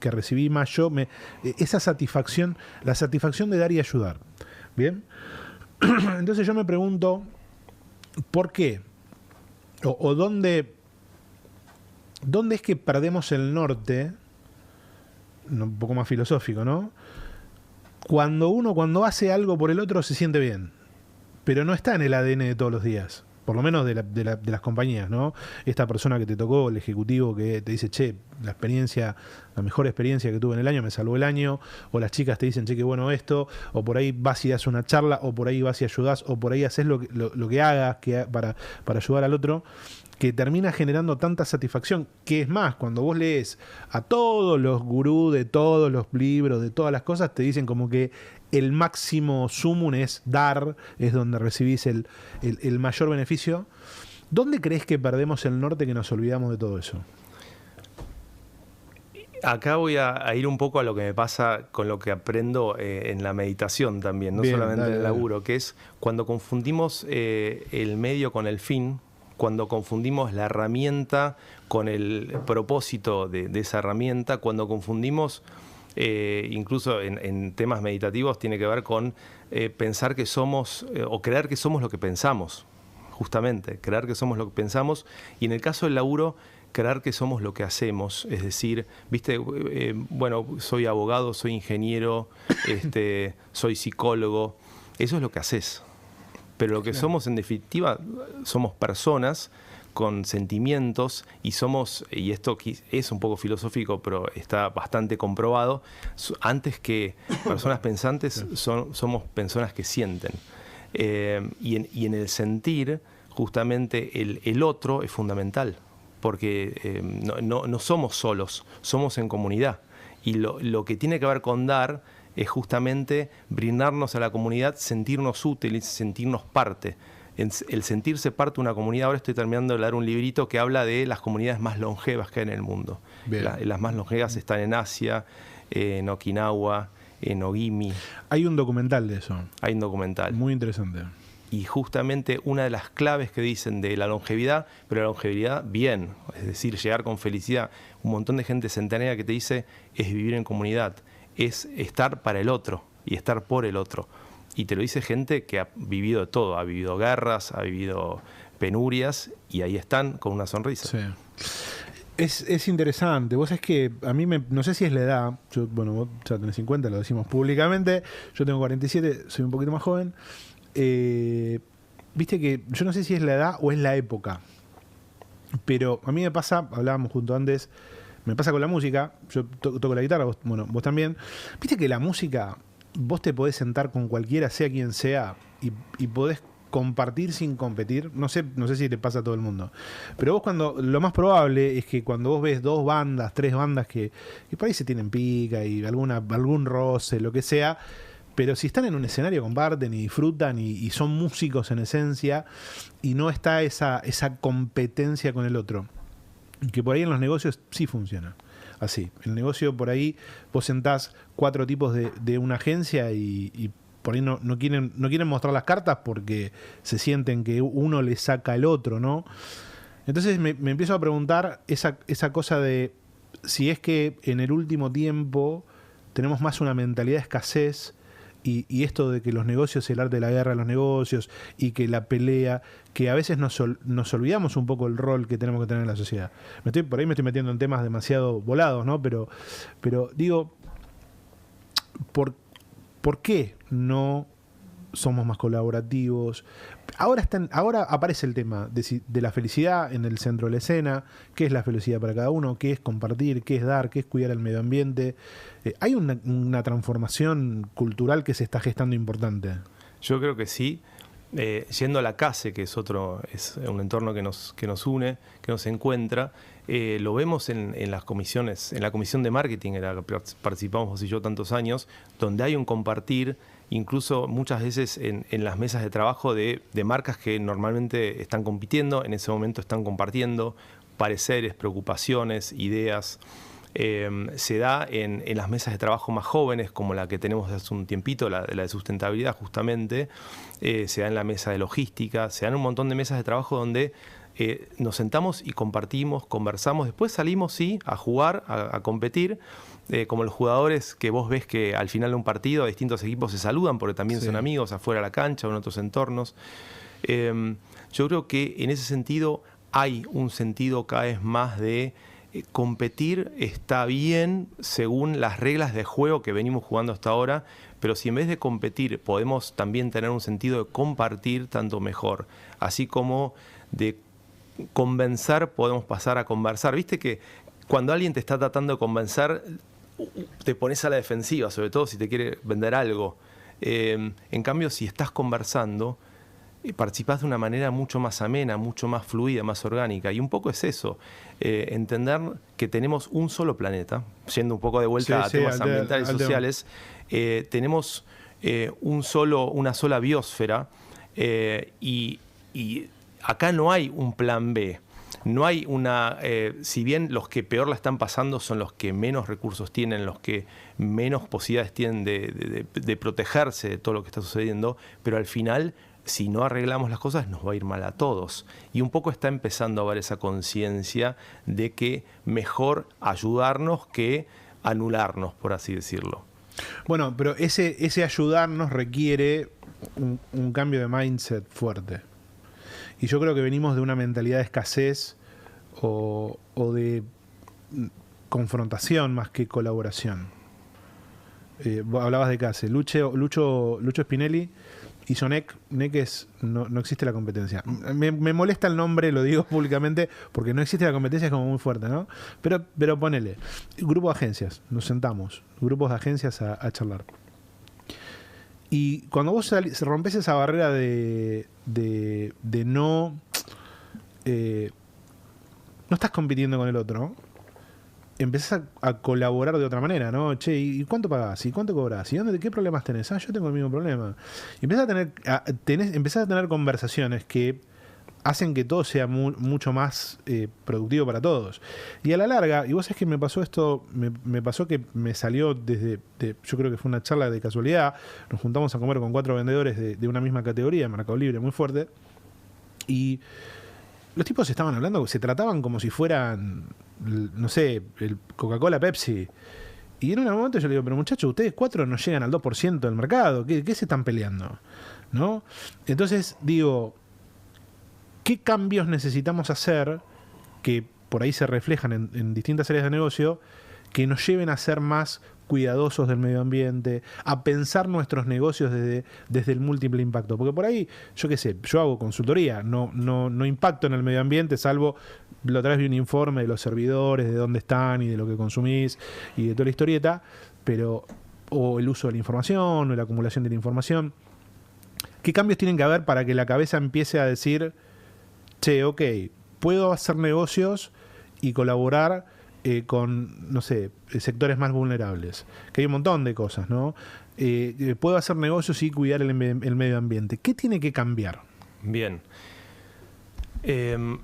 recibí más esa satisfacción, la satisfacción de dar y ayudar. ¿Bien? Entonces yo me pregunto, ¿por qué? O dónde es que perdemos el norte, un poco más filosófico, ¿no? Cuando hace algo por el otro se siente bien, pero no está en el ADN de todos los días. Por lo menos de las compañías, ¿no? Esta persona que te tocó, el ejecutivo que te dice, che, la mejor experiencia que tuve en el año me salvó el año, o las chicas te dicen, che, qué bueno esto, o por ahí vas y das una charla, o por ahí vas y ayudás, o por ahí haces lo que hagas para ayudar al otro, que termina generando tanta satisfacción, que es más, cuando vos lees a todos los gurús de todos los libros, de todas las cosas, te dicen como que el máximo sumum es dar, es donde recibís el mayor beneficio. ¿Dónde crees que perdemos el norte, que nos olvidamos de todo eso? Acá voy a ir un poco a lo que me pasa con lo que aprendo en la meditación también, no Bien, solamente en el laburo, que es cuando confundimos el medio con el fin, cuando confundimos la herramienta con el propósito de esa herramienta, cuando confundimos incluso en temas meditativos tiene que ver con pensar que somos, o creer que somos lo que pensamos, justamente, creer que somos lo que pensamos, y en el caso del laburo, creer que somos lo que hacemos, es decir, viste, bueno, soy abogado, soy ingeniero, soy psicólogo, eso es lo que haces, pero lo que somos en definitiva, somos personas con sentimientos y somos, y esto es un poco filosófico, pero está bastante comprobado, antes que personas pensantes, somos personas que sienten. Y en el sentir, justamente el otro es fundamental, porque no somos solos, somos en comunidad. Y lo que tiene que ver con dar es justamente brindarnos a la comunidad, sentirnos útiles, sentirnos parte. El sentirse parte de una comunidad. Ahora estoy terminando de leer un librito que habla de las comunidades más longevas que hay en el mundo. Las más longevas están en Asia, en Okinawa, en Ogimi. Hay un documental de eso. Hay un documental. Muy interesante. Y justamente una de las claves que dicen de la longevidad, pero la longevidad bien, es decir, llegar con felicidad. Un montón de gente centenaria que te dice es vivir en comunidad, es estar para el otro y estar por el otro. Y te lo dice gente que ha vivido de todo, ha vivido guerras, ha vivido penurias, y ahí están con una sonrisa. Sí. Es interesante. Vos sabés que a mí, no sé si es la edad, bueno, vos ya tenés 50, lo decimos públicamente, yo tengo 47, soy un poquito más joven. Viste que yo no sé si es la edad o es la época, pero a mí me pasa, hablábamos junto antes, me pasa con la música, yo toco la guitarra, vos también. Viste que la música, vos te podés sentar con cualquiera, sea quien sea, y podés compartir sin competir. No sé si te pasa a todo el mundo, pero vos lo más probable es que cuando vos ves 2 bandas, 3 bandas que por ahí se tienen pica y algún roce, lo que sea, pero si están en un escenario comparten y disfrutan y son músicos en esencia, y no está esa competencia con el otro, que por ahí en los negocios sí funciona así. El negocio, por ahí vos sentás 4 tipos de una agencia y por ahí no quieren mostrar las cartas porque se sienten que uno le saca al otro, ¿no? Entonces me empiezo a preguntar esa cosa de si es que en el último tiempo tenemos más una mentalidad de escasez y esto de que los negocios, el arte de la guerra de los negocios y que la pelea, que a veces nos olvidamos un poco el rol que tenemos que tener en la sociedad. Por ahí me estoy metiendo en temas demasiado volados, ¿no? Pero digo, ¿por qué no somos más colaborativos? Ahora aparece el tema de la felicidad en el centro de la escena. ¿Qué es la felicidad para cada uno? ¿Qué es compartir? ¿Qué es dar? ¿Qué es cuidar el medio ambiente? Hay una transformación cultural que se está gestando importante. Yo creo que sí. Yendo a la CASE, que es un entorno que nos une, que nos encuentra, lo vemos en las comisiones, en la comisión de marketing en la que participamos vos y yo tantos años, donde hay un compartir, incluso muchas veces en las mesas de trabajo de marcas que normalmente están compitiendo, en ese momento están compartiendo pareceres, preocupaciones, ideas. Se da en las mesas de trabajo más jóvenes, como la que tenemos hace un tiempito, la de sustentabilidad justamente, se da en la mesa de logística, se dan un montón de mesas de trabajo donde nos sentamos y compartimos, conversamos, después salimos sí a jugar, a competir, como los jugadores que vos ves que al final de un partido distintos equipos se saludan porque también son amigos afuera de la cancha o en otros entornos. Yo creo que en ese sentido hay un sentido cada vez más de competir está bien según las reglas de juego que venimos jugando hasta ahora, pero si en vez de competir podemos también tener un sentido de compartir, tanto mejor. Así como de convencer podemos pasar a conversar. Viste que cuando alguien te está tratando de convencer, te pones a la defensiva, sobre todo si te quiere vender algo. En cambio, si estás conversando, participás de una manera mucho más amena, mucho más fluida, más orgánica. Y un poco es eso, entender que tenemos un solo planeta, yendo un poco de vuelta a temas ambientales y sociales, tenemos una sola biosfera, y acá no hay un plan B. No hay si bien los que peor la están pasando son los que menos recursos tienen, los que menos posibilidades tienen de protegerse de todo lo que está sucediendo, pero al final, si no arreglamos las cosas, nos va a ir mal a todos. Y un poco está empezando a haber esa conciencia de que mejor ayudarnos que anularnos, por así decirlo. Bueno, pero ese ayudarnos requiere un cambio de mindset fuerte. Y yo creo que venimos de una mentalidad de escasez o de confrontación más que colaboración. Vos hablabas de Case. Lucho Spinelli hizo NEC. NEC no existe la competencia. Me molesta el nombre, lo digo públicamente, porque no existe la competencia, es como muy fuerte, ¿no? Pero ponele. Grupo de agencias. Nos sentamos. Grupos de agencias a charlar. Y cuando vos rompes esa barrera de no... no estás compitiendo con el otro, empezás a colaborar de otra manera, ¿no? Che, ¿y cuánto pagás? ¿Y cuánto cobrás? ¿Y qué problemas tenés? Yo tengo el mismo problema. Y empezás a tener conversaciones que hacen que todo sea mucho más productivo para todos. Y a la larga, y vos sabés que me pasó esto, me pasó que me salió yo creo que fue una charla de casualidad, nos juntamos a comer con 4 vendedores de una misma categoría, Mercado Libre, muy fuerte, y los tipos estaban hablando, se trataban como si fueran, no sé, el Coca-Cola, Pepsi. Y en un momento yo le digo, pero muchachos, ustedes 4 no llegan al 2% del mercado, ¿qué se están peleando? ¿No? Entonces, digo, ¿qué cambios necesitamos hacer que por ahí se reflejan en distintas áreas de negocio que nos lleven a ser más cuidadosos del medio ambiente, a pensar nuestros negocios desde el múltiple impacto? Porque por ahí, yo qué sé, yo hago consultoría, no impacto en el medio ambiente, salvo la otra vez vi un informe de los servidores, de dónde están y de lo que consumís y de toda la historieta, o el uso de la información, o la acumulación de la información. ¿Qué cambios tienen que haber para que la cabeza empiece a decir, che, ok, puedo hacer negocios y colaborar con, no sé, sectores más vulnerables? Que hay un montón de cosas, ¿no? Puedo hacer negocios y cuidar el medio ambiente. ¿Qué tiene que cambiar? Bien.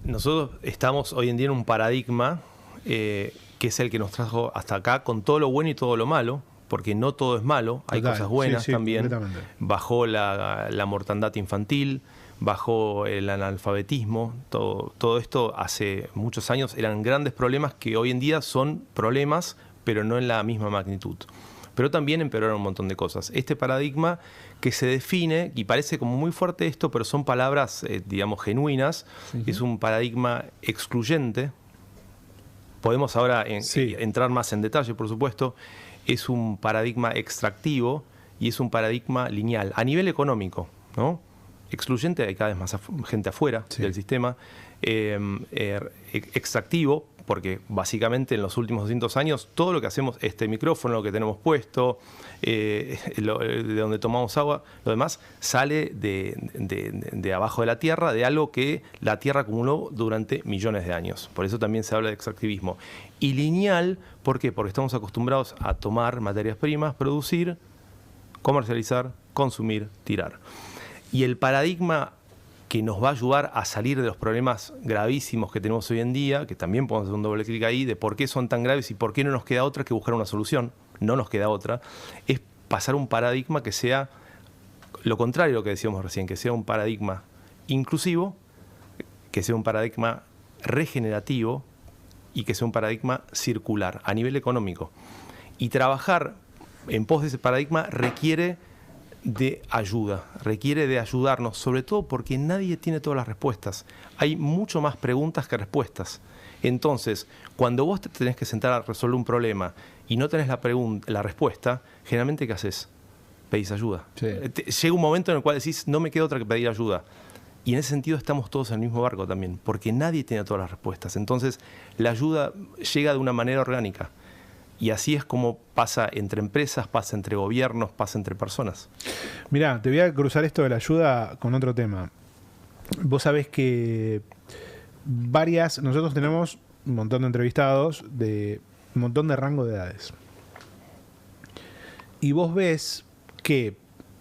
Nosotros estamos hoy en día en un paradigma que es el que nos trajo hasta acá, con todo lo bueno y todo lo malo, porque no todo es malo, hay cosas buenas también. Bajó la mortandad infantil, bajó el analfabetismo, todo esto hace muchos años eran grandes problemas que hoy en día son problemas, pero no en la misma magnitud. Pero también empeoraron un montón de cosas. Este paradigma que se define, y parece como muy fuerte esto, pero son palabras, digamos, genuinas, es un paradigma excluyente. Podemos ahora entrar más en detalle, por supuesto. Es un paradigma extractivo y es un paradigma lineal, a nivel económico, ¿no? Excluyente, hay cada vez más gente afuera del sistema. Extractivo, porque básicamente en los últimos 200 años todo lo que hacemos, este micrófono, lo que tenemos puesto, de donde tomamos agua, lo demás sale de abajo de la tierra, de algo que la tierra acumuló durante millones de años. Por eso también se habla de extractivismo. Y lineal, ¿por qué? Porque estamos acostumbrados a tomar materias primas, producir, comercializar, consumir, tirar. Y el paradigma que nos va a ayudar a salir de los problemas gravísimos que tenemos hoy en día, que también podemos hacer un doble clic ahí, de por qué son tan graves y por qué no nos queda otra que buscar una solución, no nos queda otra, es pasar un paradigma que sea lo contrario a lo que decíamos recién, que sea un paradigma inclusivo, que sea un paradigma regenerativo y que sea un paradigma circular a nivel económico. Y trabajar en pos de ese paradigma requiere de ayuda, requiere de ayudarnos, sobre todo porque nadie tiene todas las respuestas. Hay mucho más preguntas que respuestas. Entonces, cuando vos te tenés que sentar a resolver un problema y no tenés la respuesta, generalmente ¿qué haces? Pedís ayuda. Sí. Llega un momento en el cual decís, no me queda otra que pedir ayuda. Y en ese sentido estamos todos en el mismo barco también, porque nadie tiene todas las respuestas. Entonces, la ayuda llega de una manera orgánica. Y así es como pasa entre empresas, pasa entre gobiernos, pasa entre personas. Mirá, te voy a cruzar esto de la ayuda con otro tema. Vos sabés que nosotros tenemos un montón de entrevistados de un montón de rango de edades. Y vos ves que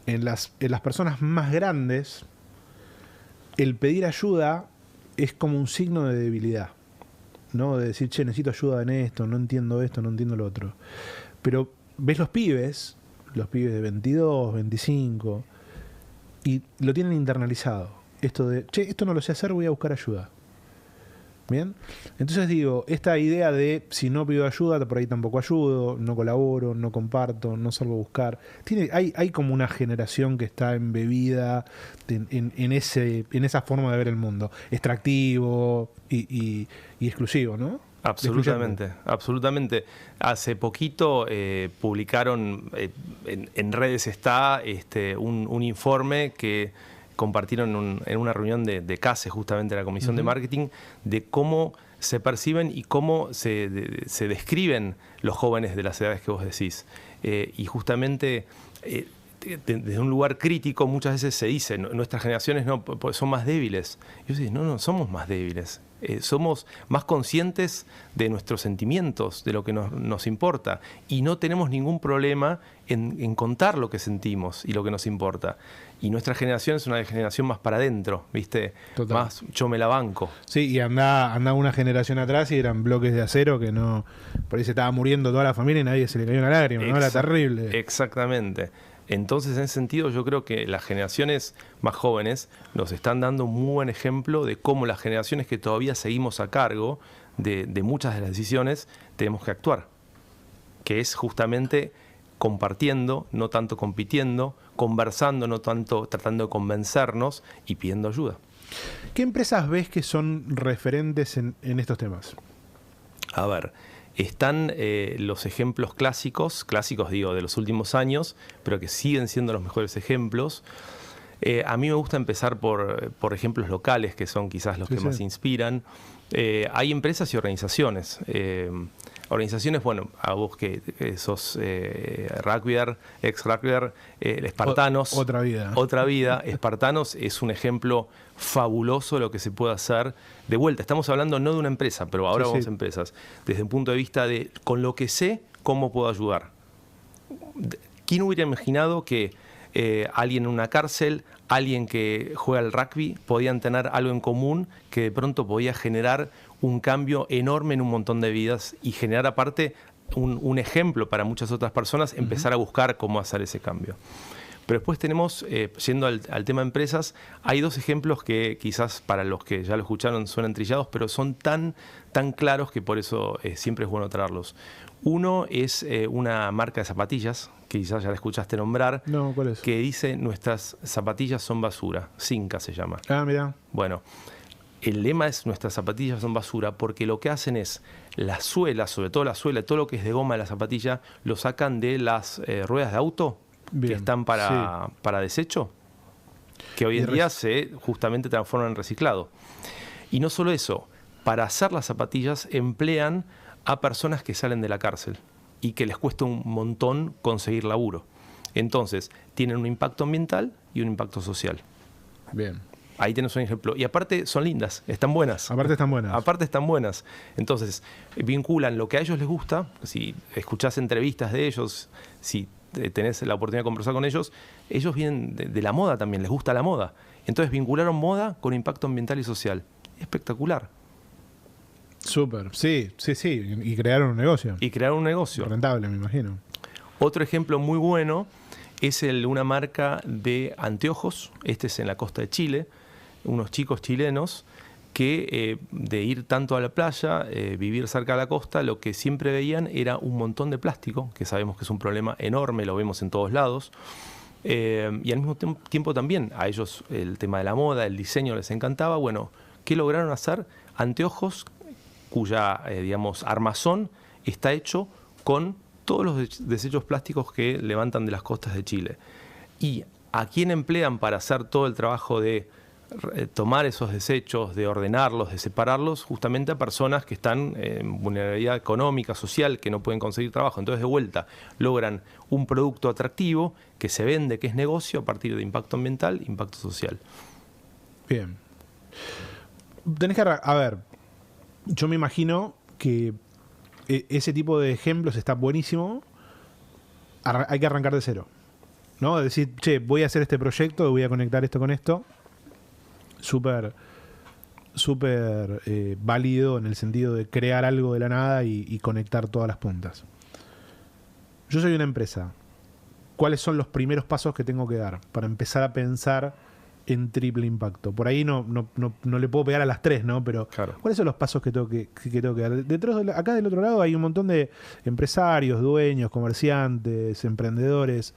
en las personas más grandes, el pedir ayuda es como un signo de debilidad, ¿no? De decir, che, necesito ayuda en esto, no entiendo esto, no entiendo lo otro. Pero ves los pibes de 22, 25, y lo tienen internalizado. Esto de, che, esto no lo sé hacer, voy a buscar ayuda. Bien, entonces digo, esta idea de si no pido ayuda, por ahí tampoco ayudo, no colaboro, no comparto, no salgo a buscar. Hay como una generación que está embebida en esa forma de ver el mundo, extractivo y exclusivo, ¿no? Absolutamente, absolutamente. Hace poquito publicaron, en redes está un informe que compartieron en una reunión de CASE, justamente la Comisión de Marketing, de cómo se perciben y cómo se describen los jóvenes de las edades que vos decís. Y justamente desde un lugar crítico muchas veces se dice, nuestras generaciones son más débiles. Y yo digo, no somos más débiles. Somos más conscientes de nuestros sentimientos, de lo que nos importa, y no tenemos ningún problema en contar lo que sentimos y lo que nos importa. Y nuestra generación es una generación más para adentro, ¿viste? Total. Más yo me la banco. Sí, y anda una generación atrás y eran bloques de acero que no... Por ahí se estaba muriendo toda la familia y nadie se le cayó una lágrima, ¿no? Era terrible. Exactamente. Entonces, en ese sentido, yo creo que las generaciones más jóvenes nos están dando un muy buen ejemplo de cómo las generaciones que todavía seguimos a cargo de muchas de las decisiones tenemos que actuar, que es justamente compartiendo, no tanto compitiendo, conversando, no tanto tratando de convencernos y pidiendo ayuda. ¿Qué empresas ves que son referentes en estos temas? A ver, están los ejemplos clásicos digo, de los últimos años, pero que siguen siendo los mejores ejemplos. A mí me gusta empezar por ejemplos locales, que son quizás los que más inspiran. Hay empresas y organizaciones. Organizaciones, bueno, a vos que sos rugbyer, ex-rugbyer, Espartanos. Otra vida. Otra vida. Espartanos es un ejemplo fabuloso de lo que se puede hacer. De vuelta, estamos hablando no de una empresa, pero ahora vamos a empresas. Desde un punto de vista de, con lo que sé, ¿cómo puedo ayudar? ¿Quién hubiera imaginado que alguien en una cárcel, alguien que juega al rugby, podían tener algo en común que de pronto podía generar un cambio enorme en un montón de vidas y generar aparte un ejemplo para muchas otras personas, empezar a buscar cómo hacer ese cambio? Pero después tenemos, yendo al tema de empresas, hay dos ejemplos que quizás para los que ya lo escucharon suenan trillados, pero son tan claros que por eso siempre es bueno traerlos. Uno es una marca de zapatillas, que quizás ya la escuchaste nombrar, no, ¿cuál es? Que dice, nuestras zapatillas son basura. Cinca se llama. Ah, mira. Bueno, el lema es nuestras zapatillas son basura porque lo que hacen es la suela, sobre todo la suela, todo lo que es de goma de la zapatilla, lo sacan de las ruedas de auto. Bien, que están para desecho, que hoy en día se justamente transforman en reciclado. Y no solo eso, para hacer las zapatillas emplean a personas que salen de la cárcel y que les cuesta un montón conseguir laburo. Entonces, tienen un impacto ambiental y un impacto social. Bien. Ahí tenés un ejemplo. Y aparte son lindas, están buenas. Aparte están buenas. Aparte están buenas. Entonces, vinculan lo que a ellos les gusta. Si escuchás entrevistas de ellos, si tenés la oportunidad de conversar con ellos vienen de la moda también, les gusta la moda. Entonces vincularon moda con impacto ambiental y social. Espectacular. Súper, sí. Y crearon un negocio. Rentable, me imagino. Otro ejemplo muy bueno es una marca de anteojos. Este es en la costa de Chile. Unos chicos chilenos que de ir tanto a la playa, vivir cerca de la costa, lo que siempre veían era un montón de plástico, que sabemos que es un problema enorme, lo vemos en todos lados. Y al mismo tiempo también a ellos el tema de la moda, el diseño les encantaba. Bueno, ¿qué lograron hacer? Anteojos cuya, digamos, armazón está hecho con todos los desechos plásticos que levantan de las costas de Chile. ¿Y a quién emplean para hacer todo el trabajo de tomar esos desechos, de ordenarlos, de separarlos? Justamente a personas que están en vulnerabilidad económica, social, que no pueden conseguir trabajo. Entonces, de vuelta, logran un producto atractivo que se vende, que es negocio, a partir de impacto ambiental, impacto social. Bien. Tenés que... A ver, yo me imagino que ese tipo de ejemplos está buenísimo. Hay que arrancar de cero, ¿no? Decir, che, voy a hacer este proyecto, voy a conectar esto con esto. Súper válido en el sentido de crear algo de la nada y conectar todas las puntas. Yo soy una empresa. ¿Cuáles son los primeros pasos que tengo que dar para empezar a pensar en triple impacto? Por ahí no le puedo pegar a las 3, ¿no? Pero Claro. ¿cuáles son los pasos que tengo que dar? Acá del otro lado hay un montón de empresarios, dueños, comerciantes, emprendedores.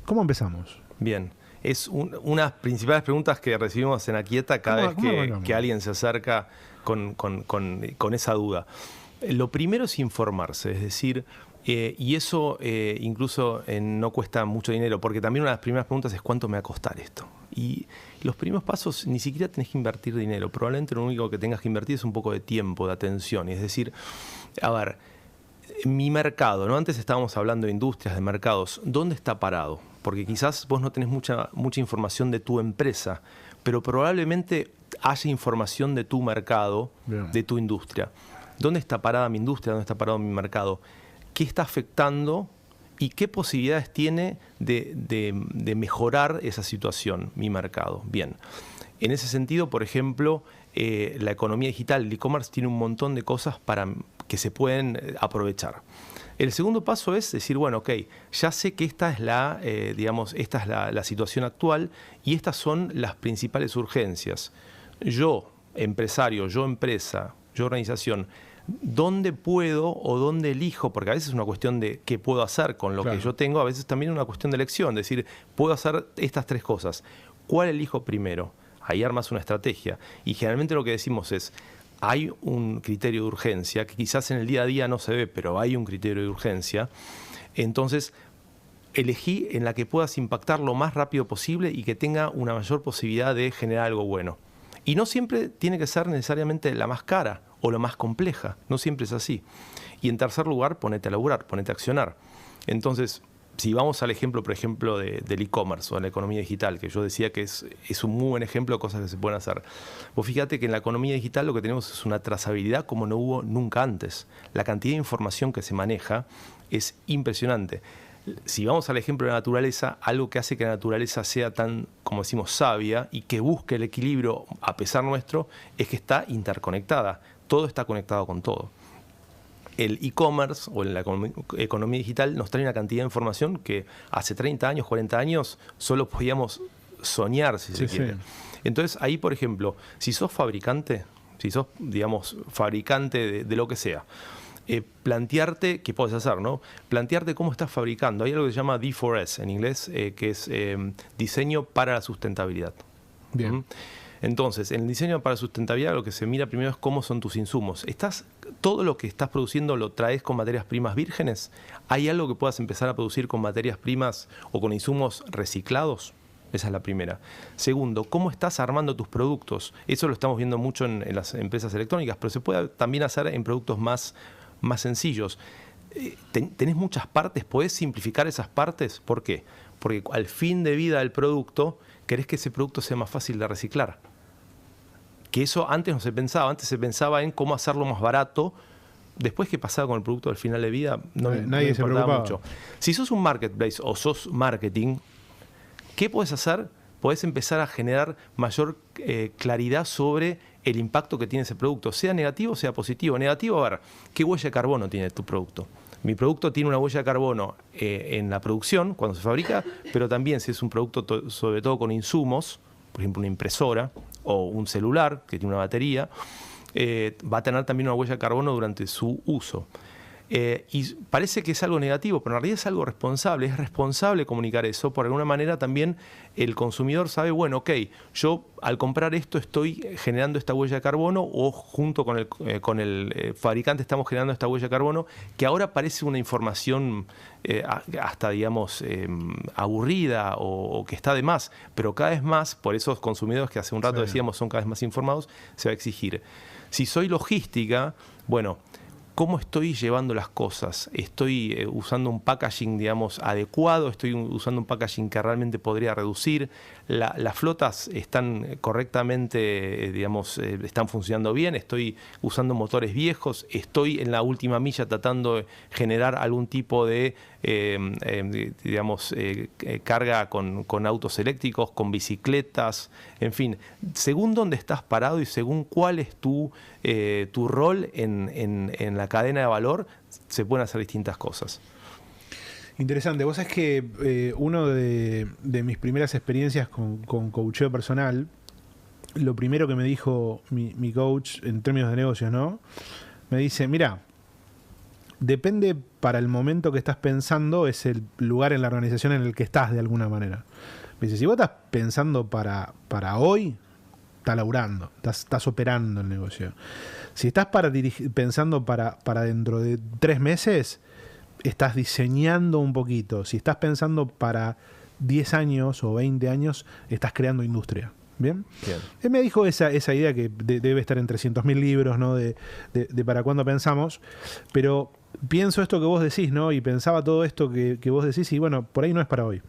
¿Cómo empezamos? Bien. Es unas principales preguntas que recibimos en Aquieta cada vez que alguien se acerca con esa duda. Lo primero es informarse, es decir, y eso incluso no cuesta mucho dinero, porque también una de las primeras preguntas es ¿cuánto me va a costar esto? Y los primeros pasos ni siquiera tenés que invertir dinero, probablemente lo único que tengas que invertir es un poco de tiempo, de atención, es decir, a ver, mi mercado, ¿no? Antes estábamos hablando de industrias, de mercados, ¿dónde está parado? Porque quizás vos no tenés mucha información de tu empresa, pero probablemente haya información de tu mercado, Bien. de tu industria. ¿Dónde está parada mi industria? ¿Dónde está parado mi mercado? ¿Qué está afectando y qué posibilidades tiene de mejorar esa situación, mi mercado? Bien. En ese sentido, por ejemplo, la economía digital, el e-commerce tiene un montón de cosas que se pueden aprovechar. El segundo paso es decir, bueno, ok, ya sé que esta es la situación actual y estas son las principales urgencias. Yo, empresario, yo, empresa, yo, organización, ¿dónde puedo o dónde elijo? Porque a veces es una cuestión de qué puedo hacer con lo que yo tengo, a veces también es una cuestión de elección, es decir, puedo hacer estas 3 cosas. ¿Cuál elijo primero? Ahí armas una estrategia. Y generalmente lo que decimos es, hay un criterio de urgencia, que quizás en el día a día no se ve, pero hay un criterio de urgencia. Entonces, elegí en la que puedas impactar lo más rápido posible y que tenga una mayor posibilidad de generar algo bueno. Y no siempre tiene que ser necesariamente la más cara o la más compleja, no siempre es así. Y en tercer lugar, ponete a laburar, ponete a accionar. Entonces, si vamos al ejemplo, por ejemplo, del e-commerce o de la economía digital, que yo decía que es un muy buen ejemplo de cosas que se pueden hacer. Vos fíjate que en la economía digital lo que tenemos es una trazabilidad como no hubo nunca antes. La cantidad de información que se maneja es impresionante. Si vamos al ejemplo de la naturaleza, algo que hace que la naturaleza sea tan, como decimos, sabia y que busque el equilibrio a pesar nuestro, es que está interconectada. Todo está conectado con todo. El e-commerce o la economía digital nos trae una cantidad de información que hace 30 años, 40 años solo podíamos soñar, si se quiere. Entonces ahí, por ejemplo, si sos fabricante, si sos, digamos, fabricante de lo que sea, plantearte, ¿qué podés hacer, no? Plantearte cómo estás fabricando. Hay algo que se llama D4S en inglés, que es diseño para la sustentabilidad. Bien. Entonces, en el diseño para sustentabilidad lo que se mira primero es cómo son tus insumos. ¿Todo lo que estás produciendo lo traes con materias primas vírgenes? ¿Hay algo que puedas empezar a producir con materias primas o con insumos reciclados? Esa es la primera. Segundo, ¿cómo estás armando tus productos? Eso lo estamos viendo mucho en las empresas electrónicas, pero se puede también hacer en productos más sencillos. Tenés muchas partes, ¿podés simplificar esas partes? ¿Por qué? Porque al fin de vida del producto, querés que ese producto sea más fácil de reciclar. Que eso antes no se pensaba, antes se pensaba en cómo hacerlo más barato. Después, ¿qué pasaba con el producto al final de vida? Nadie se preocupaba mucho. Si sos un marketplace o sos marketing, ¿qué podés hacer? Podés empezar a generar mayor claridad sobre el impacto que tiene ese producto, sea negativo o sea positivo. Negativo, a ver, ¿qué huella de carbono tiene tu producto? Mi producto tiene una huella de carbono en la producción, cuando se fabrica, pero también si es un producto sobre todo con insumos, por ejemplo una impresora o un celular que tiene una batería, va a tener también una huella de carbono durante su uso. Y parece que es algo negativo, pero en realidad es algo responsable. Es responsable comunicar eso. Por alguna manera también el consumidor sabe, bueno, ok, yo al comprar esto estoy generando esta huella de carbono o junto con el fabricante estamos generando esta huella de carbono, que ahora parece una información hasta, digamos, aburrida o que está de más, pero cada vez más, por esos consumidores que hace un rato decíamos son cada vez más informados, se va a exigir. Si soy logística, bueno, ¿cómo estoy llevando las cosas? ¿Estoy usando un packaging, digamos, adecuado? ¿Estoy usando un packaging que realmente podría reducir? ¿Las flotas están correctamente, digamos, están funcionando bien? ¿Estoy usando motores viejos? ¿Estoy en la última milla tratando de generar algún tipo de, digamos, carga con autos eléctricos, con bicicletas? En fin, según dónde estás parado y según cuál es tu rol en la cadena de valor, se pueden hacer distintas cosas. Interesante. Vos sabés que uno de mis primeras experiencias con coacheo personal, lo primero que me dijo mi coach en términos de negocios, ¿no? Me dice, mira, depende para el momento que estás pensando, es el lugar en la organización en el que estás de alguna manera. Me dice, si vos estás pensando para hoy, estás laburando, estás operando el negocio. Si estás pensando para dentro de 3 meses, estás diseñando un poquito. Si estás pensando para 10 años o 20 años, estás creando industria. ¿Bien? Bien. Él me dijo esa idea que debe estar en 300.000 libros, ¿no? De para cuándo pensamos, pero pienso esto que vos decís, ¿no? Y pensaba todo esto que vos decís y bueno, por ahí no es para hoy.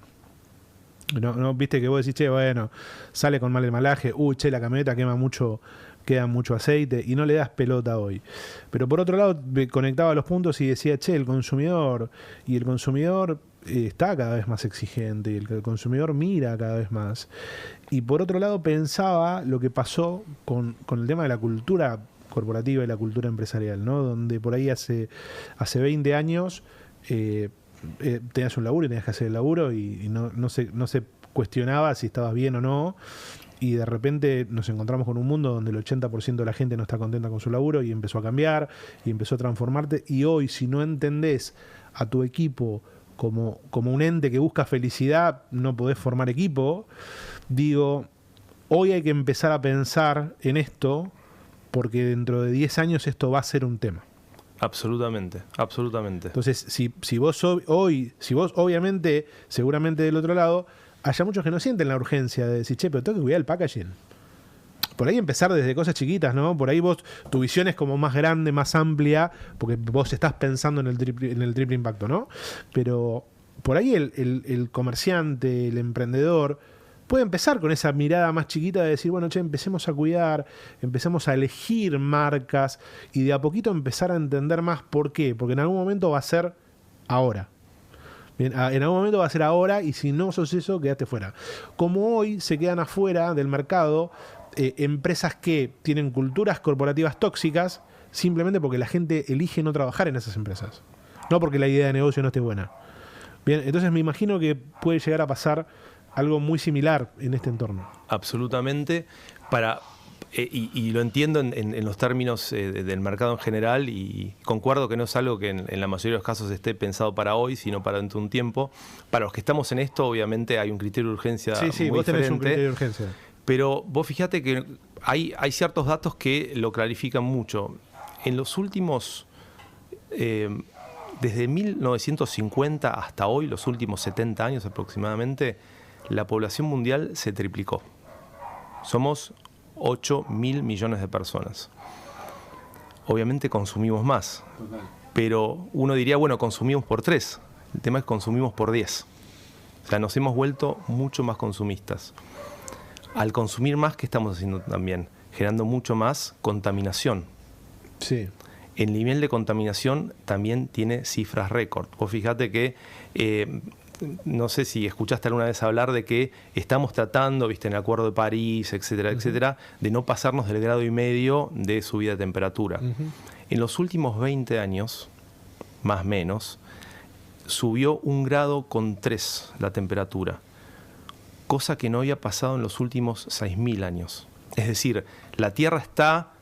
No, viste que vos decís, che, bueno, sale con mal el malaje, che, la camioneta queda mucho aceite y no le das pelota hoy. Pero por otro lado, me conectaba a los puntos y decía, che, el consumidor está cada vez más exigente y el consumidor mira cada vez más. Y por otro lado pensaba lo que pasó con el tema de la cultura corporativa y la cultura empresarial, ¿no? Donde por ahí hace 20 años tenías un laburo y tenías que hacer el laburo y no se cuestionaba si estabas bien o no. Y de repente nos encontramos con un mundo donde el 80% de la gente no está contenta con su laburo y empezó a cambiar y empezó a transformarte. Y hoy, si no entendés a tu equipo como un ente que busca felicidad, no podés formar equipo. Digo, hoy hay que empezar a pensar en esto porque dentro de 10 años esto va a ser un tema. Absolutamente, absolutamente. Entonces, si vos obviamente, seguramente del otro lado, haya muchos que no sienten la urgencia de decir, che, pero tengo que cuidar el packaging. Por ahí empezar desde cosas chiquitas, ¿no? Por ahí tu visión es como más grande, más amplia, porque vos estás pensando en el triple impacto, ¿no? Pero por ahí el comerciante, el emprendedor, puede empezar con esa mirada más chiquita de decir, bueno, che, empecemos a cuidar, empecemos a elegir marcas y de a poquito empezar a entender más por qué. Porque en algún momento va a ser ahora. Bien, en algún momento va a ser ahora y si no sos eso, quedaste fuera. Como hoy se quedan afuera del mercado empresas que tienen culturas corporativas tóxicas simplemente porque la gente elige no trabajar en esas empresas. No porque la idea de negocio no esté buena. Bien, entonces me imagino que puede llegar a pasar algo muy similar en este entorno. Absolutamente. Y lo entiendo en los términos del mercado en general y concuerdo que no es algo que en la mayoría de los casos esté pensado para hoy, sino para dentro de un tiempo. Para los que estamos en esto, obviamente hay un criterio de urgencia muy vos tenés diferente. un criterio de urgencia. Pero vos fíjate que hay ciertos datos que lo clarifican mucho. En los últimos, desde 1950 hasta hoy, los últimos 70 años aproximadamente, la población mundial se triplicó. Somos 8.000 millones de personas. Obviamente consumimos más, pero uno diría, bueno, consumimos por 3. El tema es que consumimos por 10. O sea, nos hemos vuelto mucho más consumistas. Al consumir más, ¿qué estamos haciendo también? Generando mucho más contaminación. Sí. El nivel de contaminación también tiene cifras récord. Vos fíjate que, no sé si escuchaste alguna vez hablar de que estamos tratando, viste, en el Acuerdo de París, etcétera, etcétera, de no pasarnos del 1,5 grados de subida de temperatura. En los últimos 20 años, más o menos, subió 1,3 grados la temperatura. Cosa que no había pasado en los últimos 6.000 años. Es decir, la Tierra está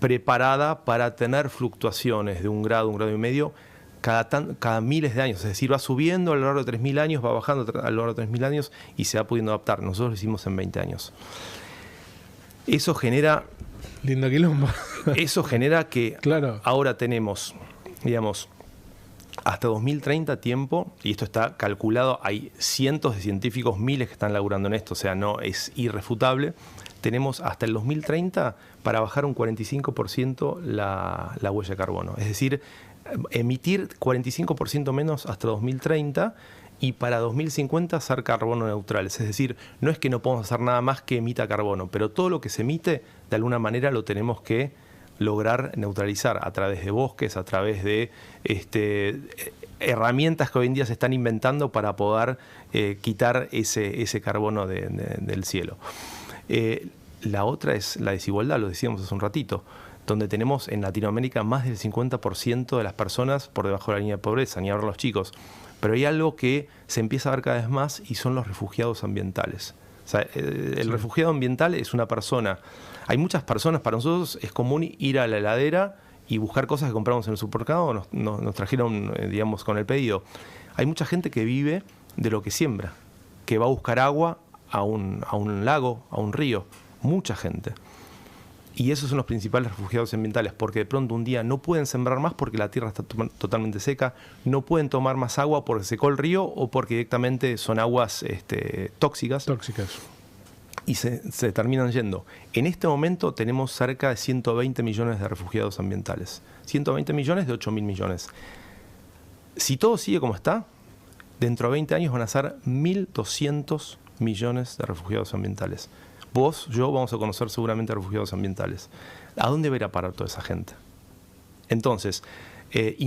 preparada para tener fluctuaciones de 1 grado, 1,5 grados, cada miles de años. Es decir, va subiendo a lo largo de 3.000 años, va bajando a lo largo de 3.000 años y se va pudiendo adaptar. Nosotros lo hicimos en 20 años. Eso genera... Lindo quilombo. Eso genera que claro. Ahora tenemos, digamos, hasta 2030 tiempo, y esto está calculado, hay cientos de científicos, miles que están laburando en esto, o sea, no es irrefutable. Tenemos hasta el 2030 para bajar un 45% la huella de carbono. Es decir, emitir 45% menos hasta 2030 y para 2050 ser carbono neutrales. Es decir, no es que no podamos hacer nada más que emita carbono, pero todo lo que se emite, de alguna manera lo tenemos que lograr neutralizar a través de bosques, a través de herramientas que hoy en día se están inventando para poder quitar ese carbono del cielo. La otra es la desigualdad, lo decíamos hace un ratito. donde tenemos en Latinoamérica más del 50% de las personas por debajo de la línea de pobreza, ni hablar los chicos. Pero hay algo que se empieza a ver cada vez más y son los refugiados ambientales. O sea, el refugiado ambiental es una persona. Hay muchas personas, para nosotros es común ir a la heladera y buscar cosas que compramos en el supermercado, nos trajeron, digamos, con el pedido. Hay mucha gente que vive de lo que siembra, que va a buscar agua a un lago, a un río. Mucha gente. Y esos son los principales refugiados ambientales, porque de pronto un día no pueden sembrar más porque la tierra está totalmente seca, no pueden tomar más agua porque secó el río o porque directamente son aguas tóxicas. Y se terminan yendo. En este momento tenemos cerca de 120 millones de refugiados ambientales. 120 millones de 8.000 millones. Si todo sigue como está, dentro de 20 años van a ser 1.200 millones de refugiados ambientales. Vos, yo, vamos a conocer seguramente refugiados ambientales. ¿A dónde va a ir a parar toda esa gente? Entonces, y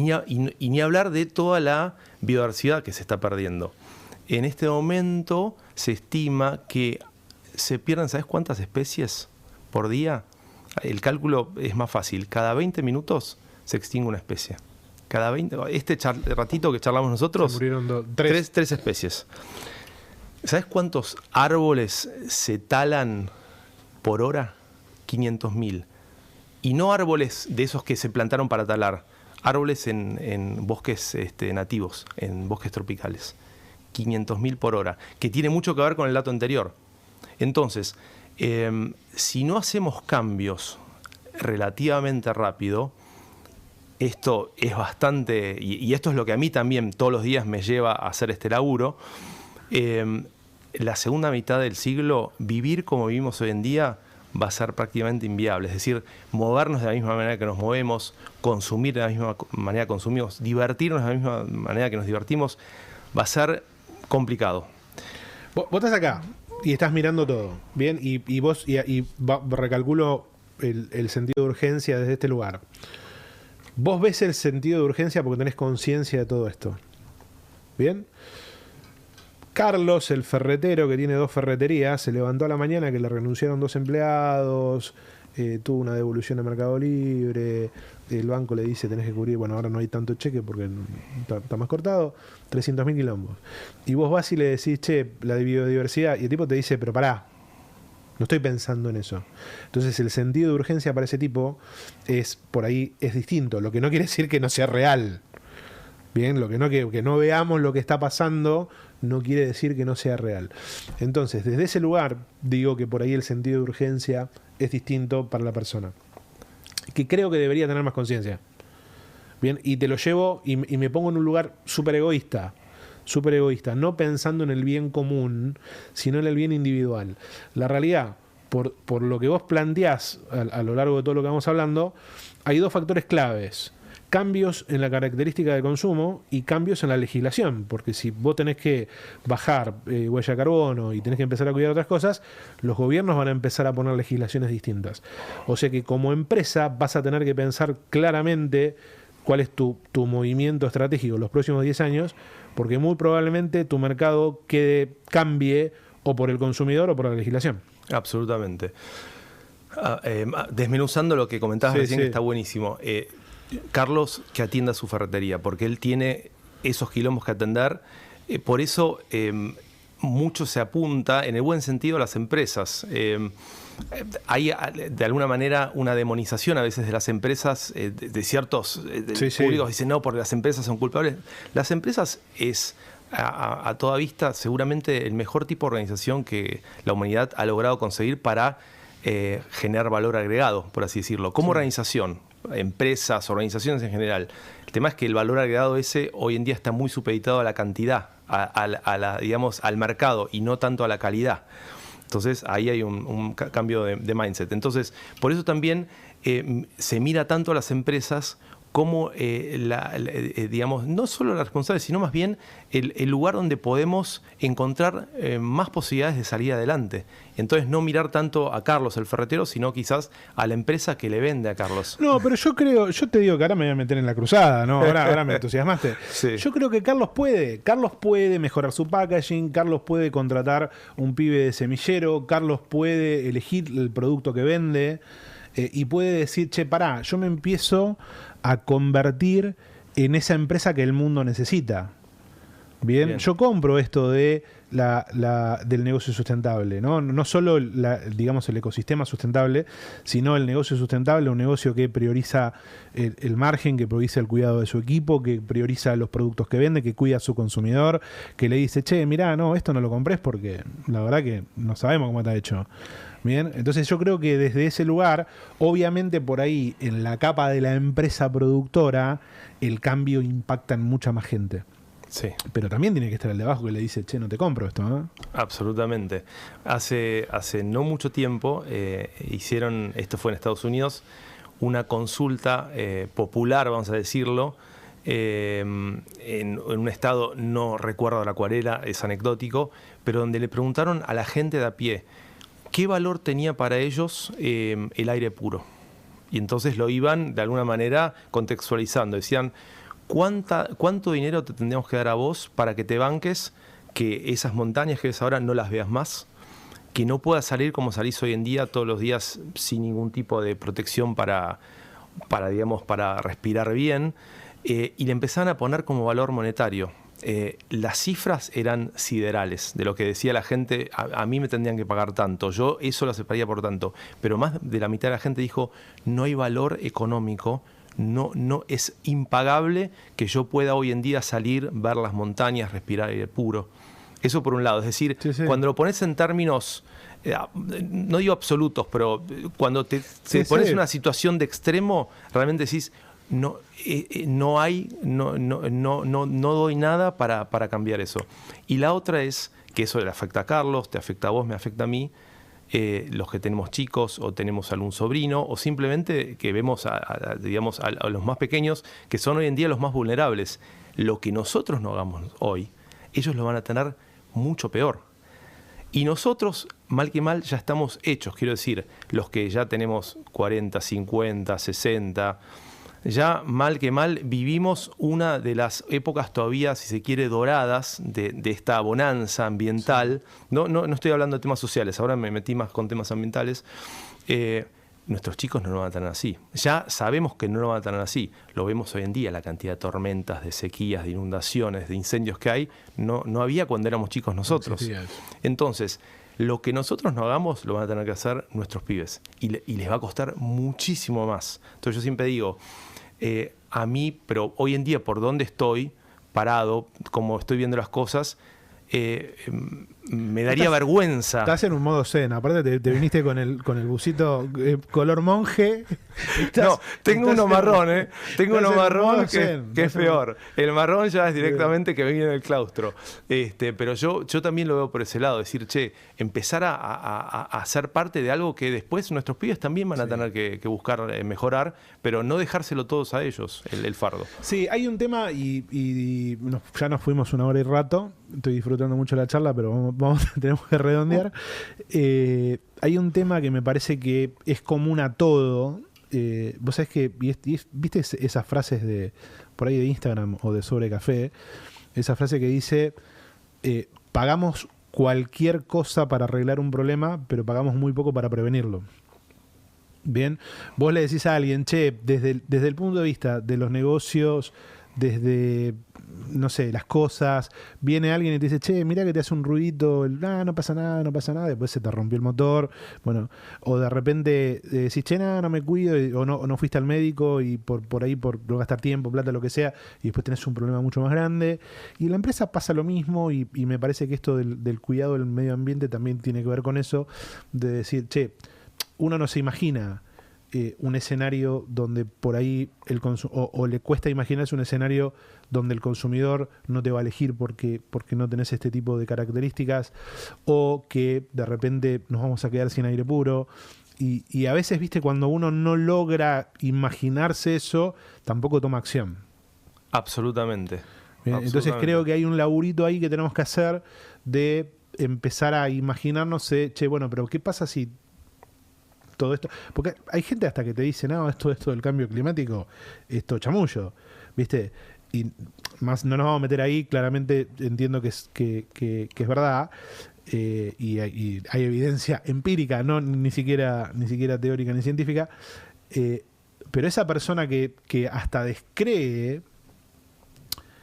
ni hablar de toda la biodiversidad que se está perdiendo. En este momento se estima que se pierden, ¿sabes cuántas especies por día? El cálculo es más fácil. Cada 20 minutos se extingue una especie. Cada 20... ratito que charlamos nosotros, se murieron tres especies. ¿Sabes cuántos árboles se talan por hora? 500.000. Y no árboles de esos que se plantaron para talar. Árboles en bosques nativos, en bosques tropicales. 500.000 por hora. Que tiene mucho que ver con el dato anterior. Entonces, si no hacemos cambios relativamente rápido, esto es bastante... Y esto es lo que a mí también todos los días me lleva a hacer este laburo. La segunda mitad del siglo, vivir como vivimos hoy en día va a ser prácticamente inviable. Es decir, movernos de la misma manera que nos movemos, consumir de la misma manera que consumimos, divertirnos de la misma manera que nos divertimos, va a ser complicado. Vos estás acá y estás mirando todo, ¿bien? Y vos, recalculo el sentido de urgencia desde este lugar. Vos ves el sentido de urgencia porque tenés conciencia de todo esto, ¿bien? Carlos, el ferretero que tiene 2 ferreterías, se levantó a la mañana que le renunciaron 2 empleados, tuvo una devolución a Mercado Libre, el banco le dice tenés que cubrir, bueno, ahora no hay tanto cheque porque está más cortado, 300.000 quilombos. Y vos vas y le decís, che, la biodiversidad, y el tipo te dice, pero pará, no estoy pensando en eso. Entonces el sentido de urgencia para ese tipo por ahí es distinto, lo que no quiere decir que no sea real. Bien, lo que no veamos lo que está pasando no quiere decir que no sea real. Entonces, desde ese lugar, digo que por ahí el sentido de urgencia es distinto para la persona. Que creo que debería tener más conciencia. Bien, y te lo llevo y me pongo en un lugar súper egoísta, no pensando en el bien común, sino en el bien individual. La realidad, por lo que vos planteás a lo largo de todo lo que vamos hablando, hay 2 factores claves. Cambios en la característica de consumo y cambios en la legislación, porque si vos tenés que bajar huella de carbono y tenés que empezar a cuidar otras cosas, los gobiernos van a empezar a poner legislaciones distintas. O sea que como empresa vas a tener que pensar claramente cuál es tu movimiento estratégico en los próximos 10 años, porque muy probablemente tu mercado cambie o por el consumidor o por la legislación. Absolutamente. Desmenuzando lo que comentabas recién, que está buenísimo. Carlos, que atienda su ferretería, porque él tiene esos quilombos que atender. Por eso mucho se apunta, en el buen sentido, a las empresas. Hay, de alguna manera, una demonización a veces de las empresas, de ciertos públicos. Dicen, no, porque las empresas son culpables. Las empresas es, a toda vista, seguramente el mejor tipo de organización que la humanidad ha logrado conseguir para generar valor agregado, por así decirlo. Como organización, empresas, organizaciones en general. El tema es que el valor agregado ese hoy en día está muy supeditado a la cantidad, digamos, al mercado y no tanto a la calidad. Entonces ahí hay un cambio de mindset. Entonces, por eso también se mira tanto a las empresas como, digamos, no solo la responsable, sino más bien el lugar donde podemos encontrar más posibilidades de salir adelante. Entonces, no mirar tanto a Carlos, el ferretero, sino quizás a la empresa que le vende a Carlos. No, pero yo te digo que ahora me voy a meter en la cruzada, ¿no? Ahora me entusiasmaste. Sí. Yo creo que Carlos puede mejorar su packaging, Carlos puede contratar un pibe de semillero, Carlos puede elegir el producto que vende. y puede decir, che, pará, yo me empiezo a convertir en esa empresa que el mundo necesita. Bien, yo compro esto de del negocio sustentable, ¿no? No solo digamos el ecosistema sustentable, sino el negocio sustentable, un negocio que prioriza el margen, que prioriza el cuidado de su equipo, que prioriza los productos que vende, que cuida a su consumidor, que le dice, che, mirá, no, esto no lo comprés porque la verdad que no sabemos cómo está hecho. Bien, entonces yo creo que desde ese lugar, obviamente por ahí en la capa de la empresa productora, el cambio impacta en mucha más gente. Sí. Pero también tiene que estar el de abajo que le dice, che, no te compro esto, ¿no? Absolutamente. Hace no mucho tiempo hicieron, esto fue en Estados Unidos, una consulta popular, vamos a decirlo, en un estado, no recuerdo la cual era, es anecdótico, pero donde le preguntaron a la gente de a pie qué valor tenía para ellos el aire puro. Y entonces lo iban de alguna manera contextualizando. Decían, ¿cuánto dinero te tendríamos que dar a vos para que te banques que esas montañas que ves ahora no las veas más? Que no puedas salir como salís hoy en día todos los días sin ningún tipo de protección para respirar bien. Y le empezaron a poner como valor monetario. Las cifras eran siderales de lo que decía la gente. A mí me tendrían que pagar tanto, yo eso lo aceptaría por tanto, pero más de la mitad de la gente dijo, no hay valor económico. No es impagable que yo pueda hoy en día salir, ver las montañas, respirar aire puro. Eso por un lado. Es decir, sí. Cuando lo pones en términos, no digo absolutos, pero cuando te pones en una situación de extremo, realmente decís, no doy nada para cambiar eso. Y la otra es que eso le afecta a Carlos, te afecta a vos, me afecta a mí. Los que tenemos chicos o tenemos algún sobrino o simplemente que vemos a los más pequeños que son hoy en día los más vulnerables. Lo que nosotros no hagamos hoy, ellos lo van a tener mucho peor. Y nosotros, mal que mal, ya estamos hechos. Quiero decir, los que ya tenemos 40, 50, 60... ya mal que mal vivimos una de las épocas todavía, si se quiere, doradas de esta bonanza ambiental. Sí. No estoy hablando de temas sociales, ahora me metí más con temas ambientales. Nuestros chicos no lo van a tener así. Ya sabemos que no lo van a tener así. Lo vemos hoy en día, la cantidad de tormentas, de sequías, de inundaciones, de incendios que hay. No había cuando éramos chicos nosotros. Sí, entonces, lo que nosotros no hagamos lo van a tener que hacer nuestros pibes. Y les va a costar muchísimo más. Entonces yo siempre digo, a mí, pero hoy en día por donde estoy parado, como estoy viendo las cosas, me daría vergüenza. Estás en un modo zen, aparte te viniste con el busito color monje. No, tengo uno marrón, Tengo uno marrón que es peor. El marrón ya es directamente que viene del claustro. Pero yo también lo veo por ese lado, decir, che, empezar a ser parte de algo que después nuestros pibes también van a tener que buscar mejorar, pero no dejárselo todos a ellos, el fardo. Sí, hay un tema y ya nos fuimos una hora y rato. Estoy disfrutando mucho la charla, pero tenemos que redondear. Hay un tema que me parece que es común a todo. Vos sabés que, viste esas frases de por ahí de Instagram o de Sobre Café, esa frase que dice, pagamos cualquier cosa para arreglar un problema, pero pagamos muy poco para prevenirlo. Bien, vos le decís a alguien, che, desde el punto de vista de los negocios, desde, no sé, las cosas, viene alguien y te dice, che, mira que te hace un ruidito, no pasa nada, después se te rompió el motor, bueno, o de repente decís, che, no me cuido, o no fuiste al médico y por ahí, por no gastar tiempo, plata, lo que sea, y después tenés un problema mucho más grande. Y en la empresa pasa lo mismo y me parece que esto del cuidado del medio ambiente también tiene que ver con eso, de decir, che, uno no se imagina un escenario donde por ahí o le cuesta imaginarse un escenario donde el consumidor no te va a elegir porque no tenés este tipo de características, o que de repente nos vamos a quedar sin aire puro. Y a veces, viste, cuando uno no logra imaginarse eso, tampoco toma acción. Absolutamente. Bien, entonces creo que hay un laburito ahí que tenemos que hacer de empezar a imaginarnos, che, bueno, pero ¿qué pasa si todo esto? Porque hay gente hasta que te dice, no, esto del cambio climático, esto chamullo, ¿viste? y más no nos vamos a meter ahí, claramente entiendo que es verdad, y hay evidencia empírica, no ni siquiera teórica ni científica, pero esa persona que hasta descree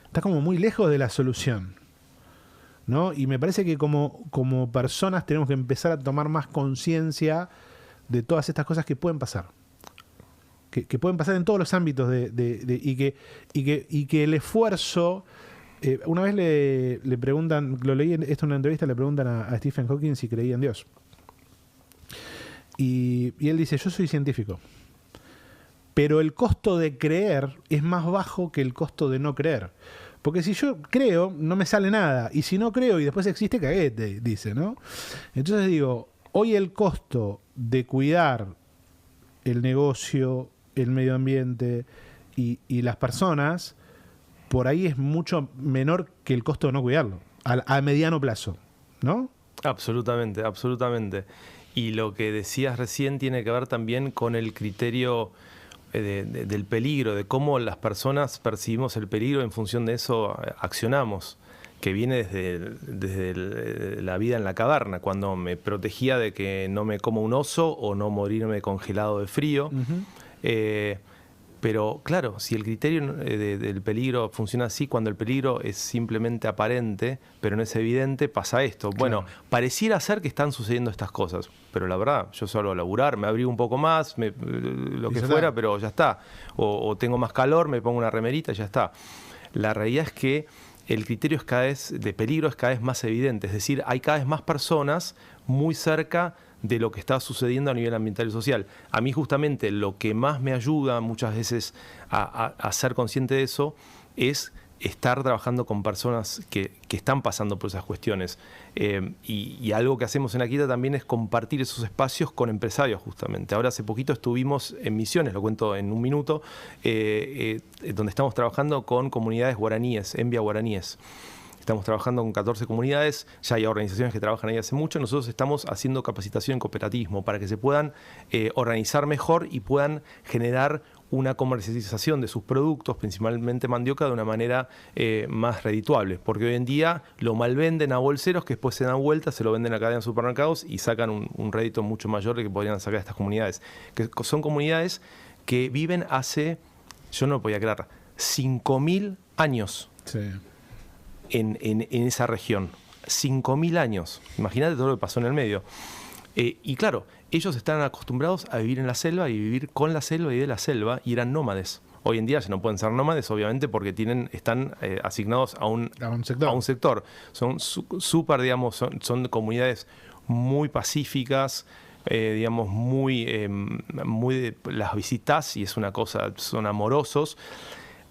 está como muy lejos de la solución, ¿no? Y me parece que como personas tenemos que empezar a tomar más conciencia de todas estas cosas que pueden pasar. Que pueden pasar en todos los ámbitos y que el esfuerzo... una vez le preguntan, lo leí esto en una entrevista, le preguntan a Stephen Hawking si creía en Dios. Y él dice, yo soy científico, pero el costo de creer es más bajo que el costo de no creer. Porque si yo creo, no me sale nada. Y si no creo y después existe, caguete, dice, ¿no? Entonces digo, hoy el costo de cuidar el negocio, el medio ambiente y las personas, por ahí es mucho menor que el costo de no cuidarlo, a mediano plazo, ¿no? Absolutamente, absolutamente. Y lo que decías recién tiene que ver también con el criterio del peligro, de cómo las personas percibimos el peligro, en función de eso accionamos, que viene desde la vida en la caverna, cuando me protegía de que no me coma un oso o no morirme congelado de frío. Pero claro, si el criterio del peligro funciona así, cuando el peligro es simplemente aparente, pero no es evidente, pasa esto. Bueno, claro, pareciera ser que están sucediendo estas cosas, pero la verdad, yo salgo a laburar, me abrigo un poco más, lo que fuera, pero ya está. O tengo más calor, me pongo una remerita y ya está. La realidad es que el criterio de peligro es cada vez más evidente, es decir, hay cada vez más personas muy cerca de lo que está sucediendo a nivel ambiental y social. A mí justamente lo que más me ayuda muchas veces a ser consciente de eso es estar trabajando con personas que están pasando por esas cuestiones. Y algo que hacemos en Akita también es compartir esos espacios con empresarios justamente. Ahora hace poquito estuvimos en Misiones, lo cuento en un minuto, donde estamos trabajando con comunidades guaraníes, Embia guaraníes. Estamos trabajando con 14 comunidades, ya hay organizaciones que trabajan ahí hace mucho. Nosotros estamos haciendo capacitación en cooperativismo para que se puedan organizar mejor y puedan generar una comercialización de sus productos, principalmente mandioca, de una manera más redituable. Porque hoy en día lo malvenden a bolseros que después se dan vuelta, se lo venden a cadena de supermercados y sacan un rédito mucho mayor del que podrían sacar estas comunidades. Que son comunidades que viven hace, yo no lo podía creer, 5.000 años. Sí. En esa región. 5.000 años. Imagínate todo lo que pasó en el medio. Y claro, ellos están acostumbrados a vivir en la selva y vivir con la selva y de la selva, y eran nómades. Hoy en día ya no pueden ser nómades, obviamente, porque están asignados a un sector. Son súper, digamos, son comunidades muy pacíficas, digamos, las visitas y es una cosa, son amorosos.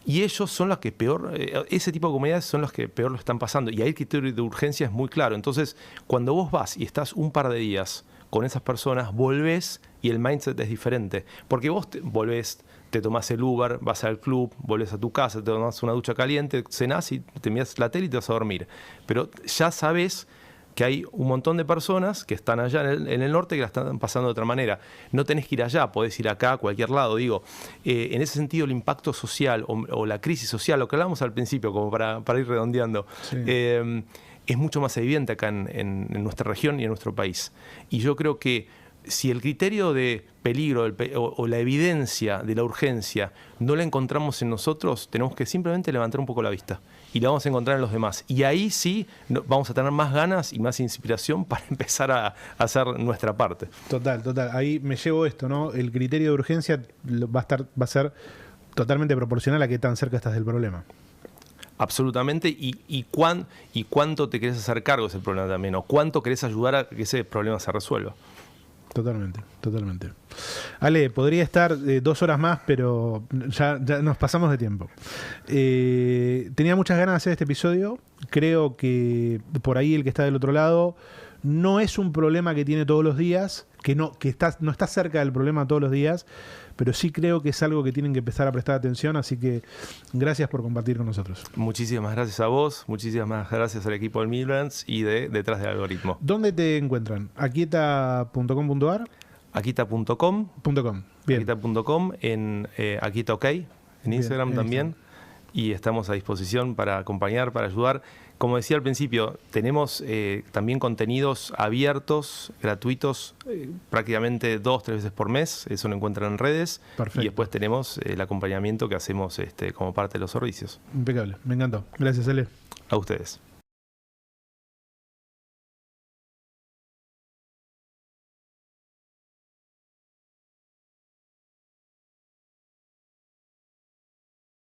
Y ellos son los que peor, ese tipo de comunidades son los que peor lo están pasando. Y ahí el criterio de urgencia es muy claro. Entonces, cuando vos vas y estás un par de días con esas personas, volvés y el mindset es diferente. Porque vos volvés, te tomás el Uber, vas al club, volvés a tu casa, te tomás una ducha caliente, cenás y te mirás la tele y te vas a dormir. Pero ya sabés que hay un montón de personas que están allá en el norte que la están pasando de otra manera. No tenés que ir allá, podés ir acá, a cualquier lado. Digo, en ese sentido, el impacto social o la crisis social, lo que hablábamos al principio, como para ir redondeando, sí, es mucho más evidente acá en nuestra región y en nuestro país. Y yo creo que si el criterio de peligro o la evidencia de la urgencia no la encontramos en nosotros, tenemos que simplemente levantar un poco la vista y la vamos a encontrar en los demás. Y ahí sí vamos a tener más ganas y más inspiración para empezar a hacer nuestra parte. Total. Ahí me llevo esto, ¿no? El criterio de urgencia va a ser totalmente proporcional a qué tan cerca estás del problema. Absolutamente, y cuánto te querés hacer cargo de ese problema también, o cuánto querés ayudar a que ese problema se resuelva. Totalmente. Ale, podría estar 2 horas más, pero ya nos pasamos de tiempo. Tenía muchas ganas de hacer este episodio. Creo que por ahí el que está del otro lado no es un problema que tiene todos los días, no está cerca del problema todos los días, pero sí creo que es algo que tienen que empezar a prestar atención, así que gracias por compartir con nosotros. Muchísimas gracias a vos, muchísimas gracias al equipo del Milbrands y de Detrás del Algoritmo. ¿Dónde te encuentran? Akita.com.ar. Akita.com. Bien. Akita.com, en Akita OK, en Instagram. Bien, también. y estamos a disposición para acompañar, para ayudar. Como decía al principio, tenemos también contenidos abiertos, gratuitos, prácticamente 2-3 veces por mes. Eso lo encuentran en redes. Perfecto. Y después tenemos el acompañamiento que hacemos como parte de los servicios. Impecable, me encantó. Gracias, Ale. A ustedes.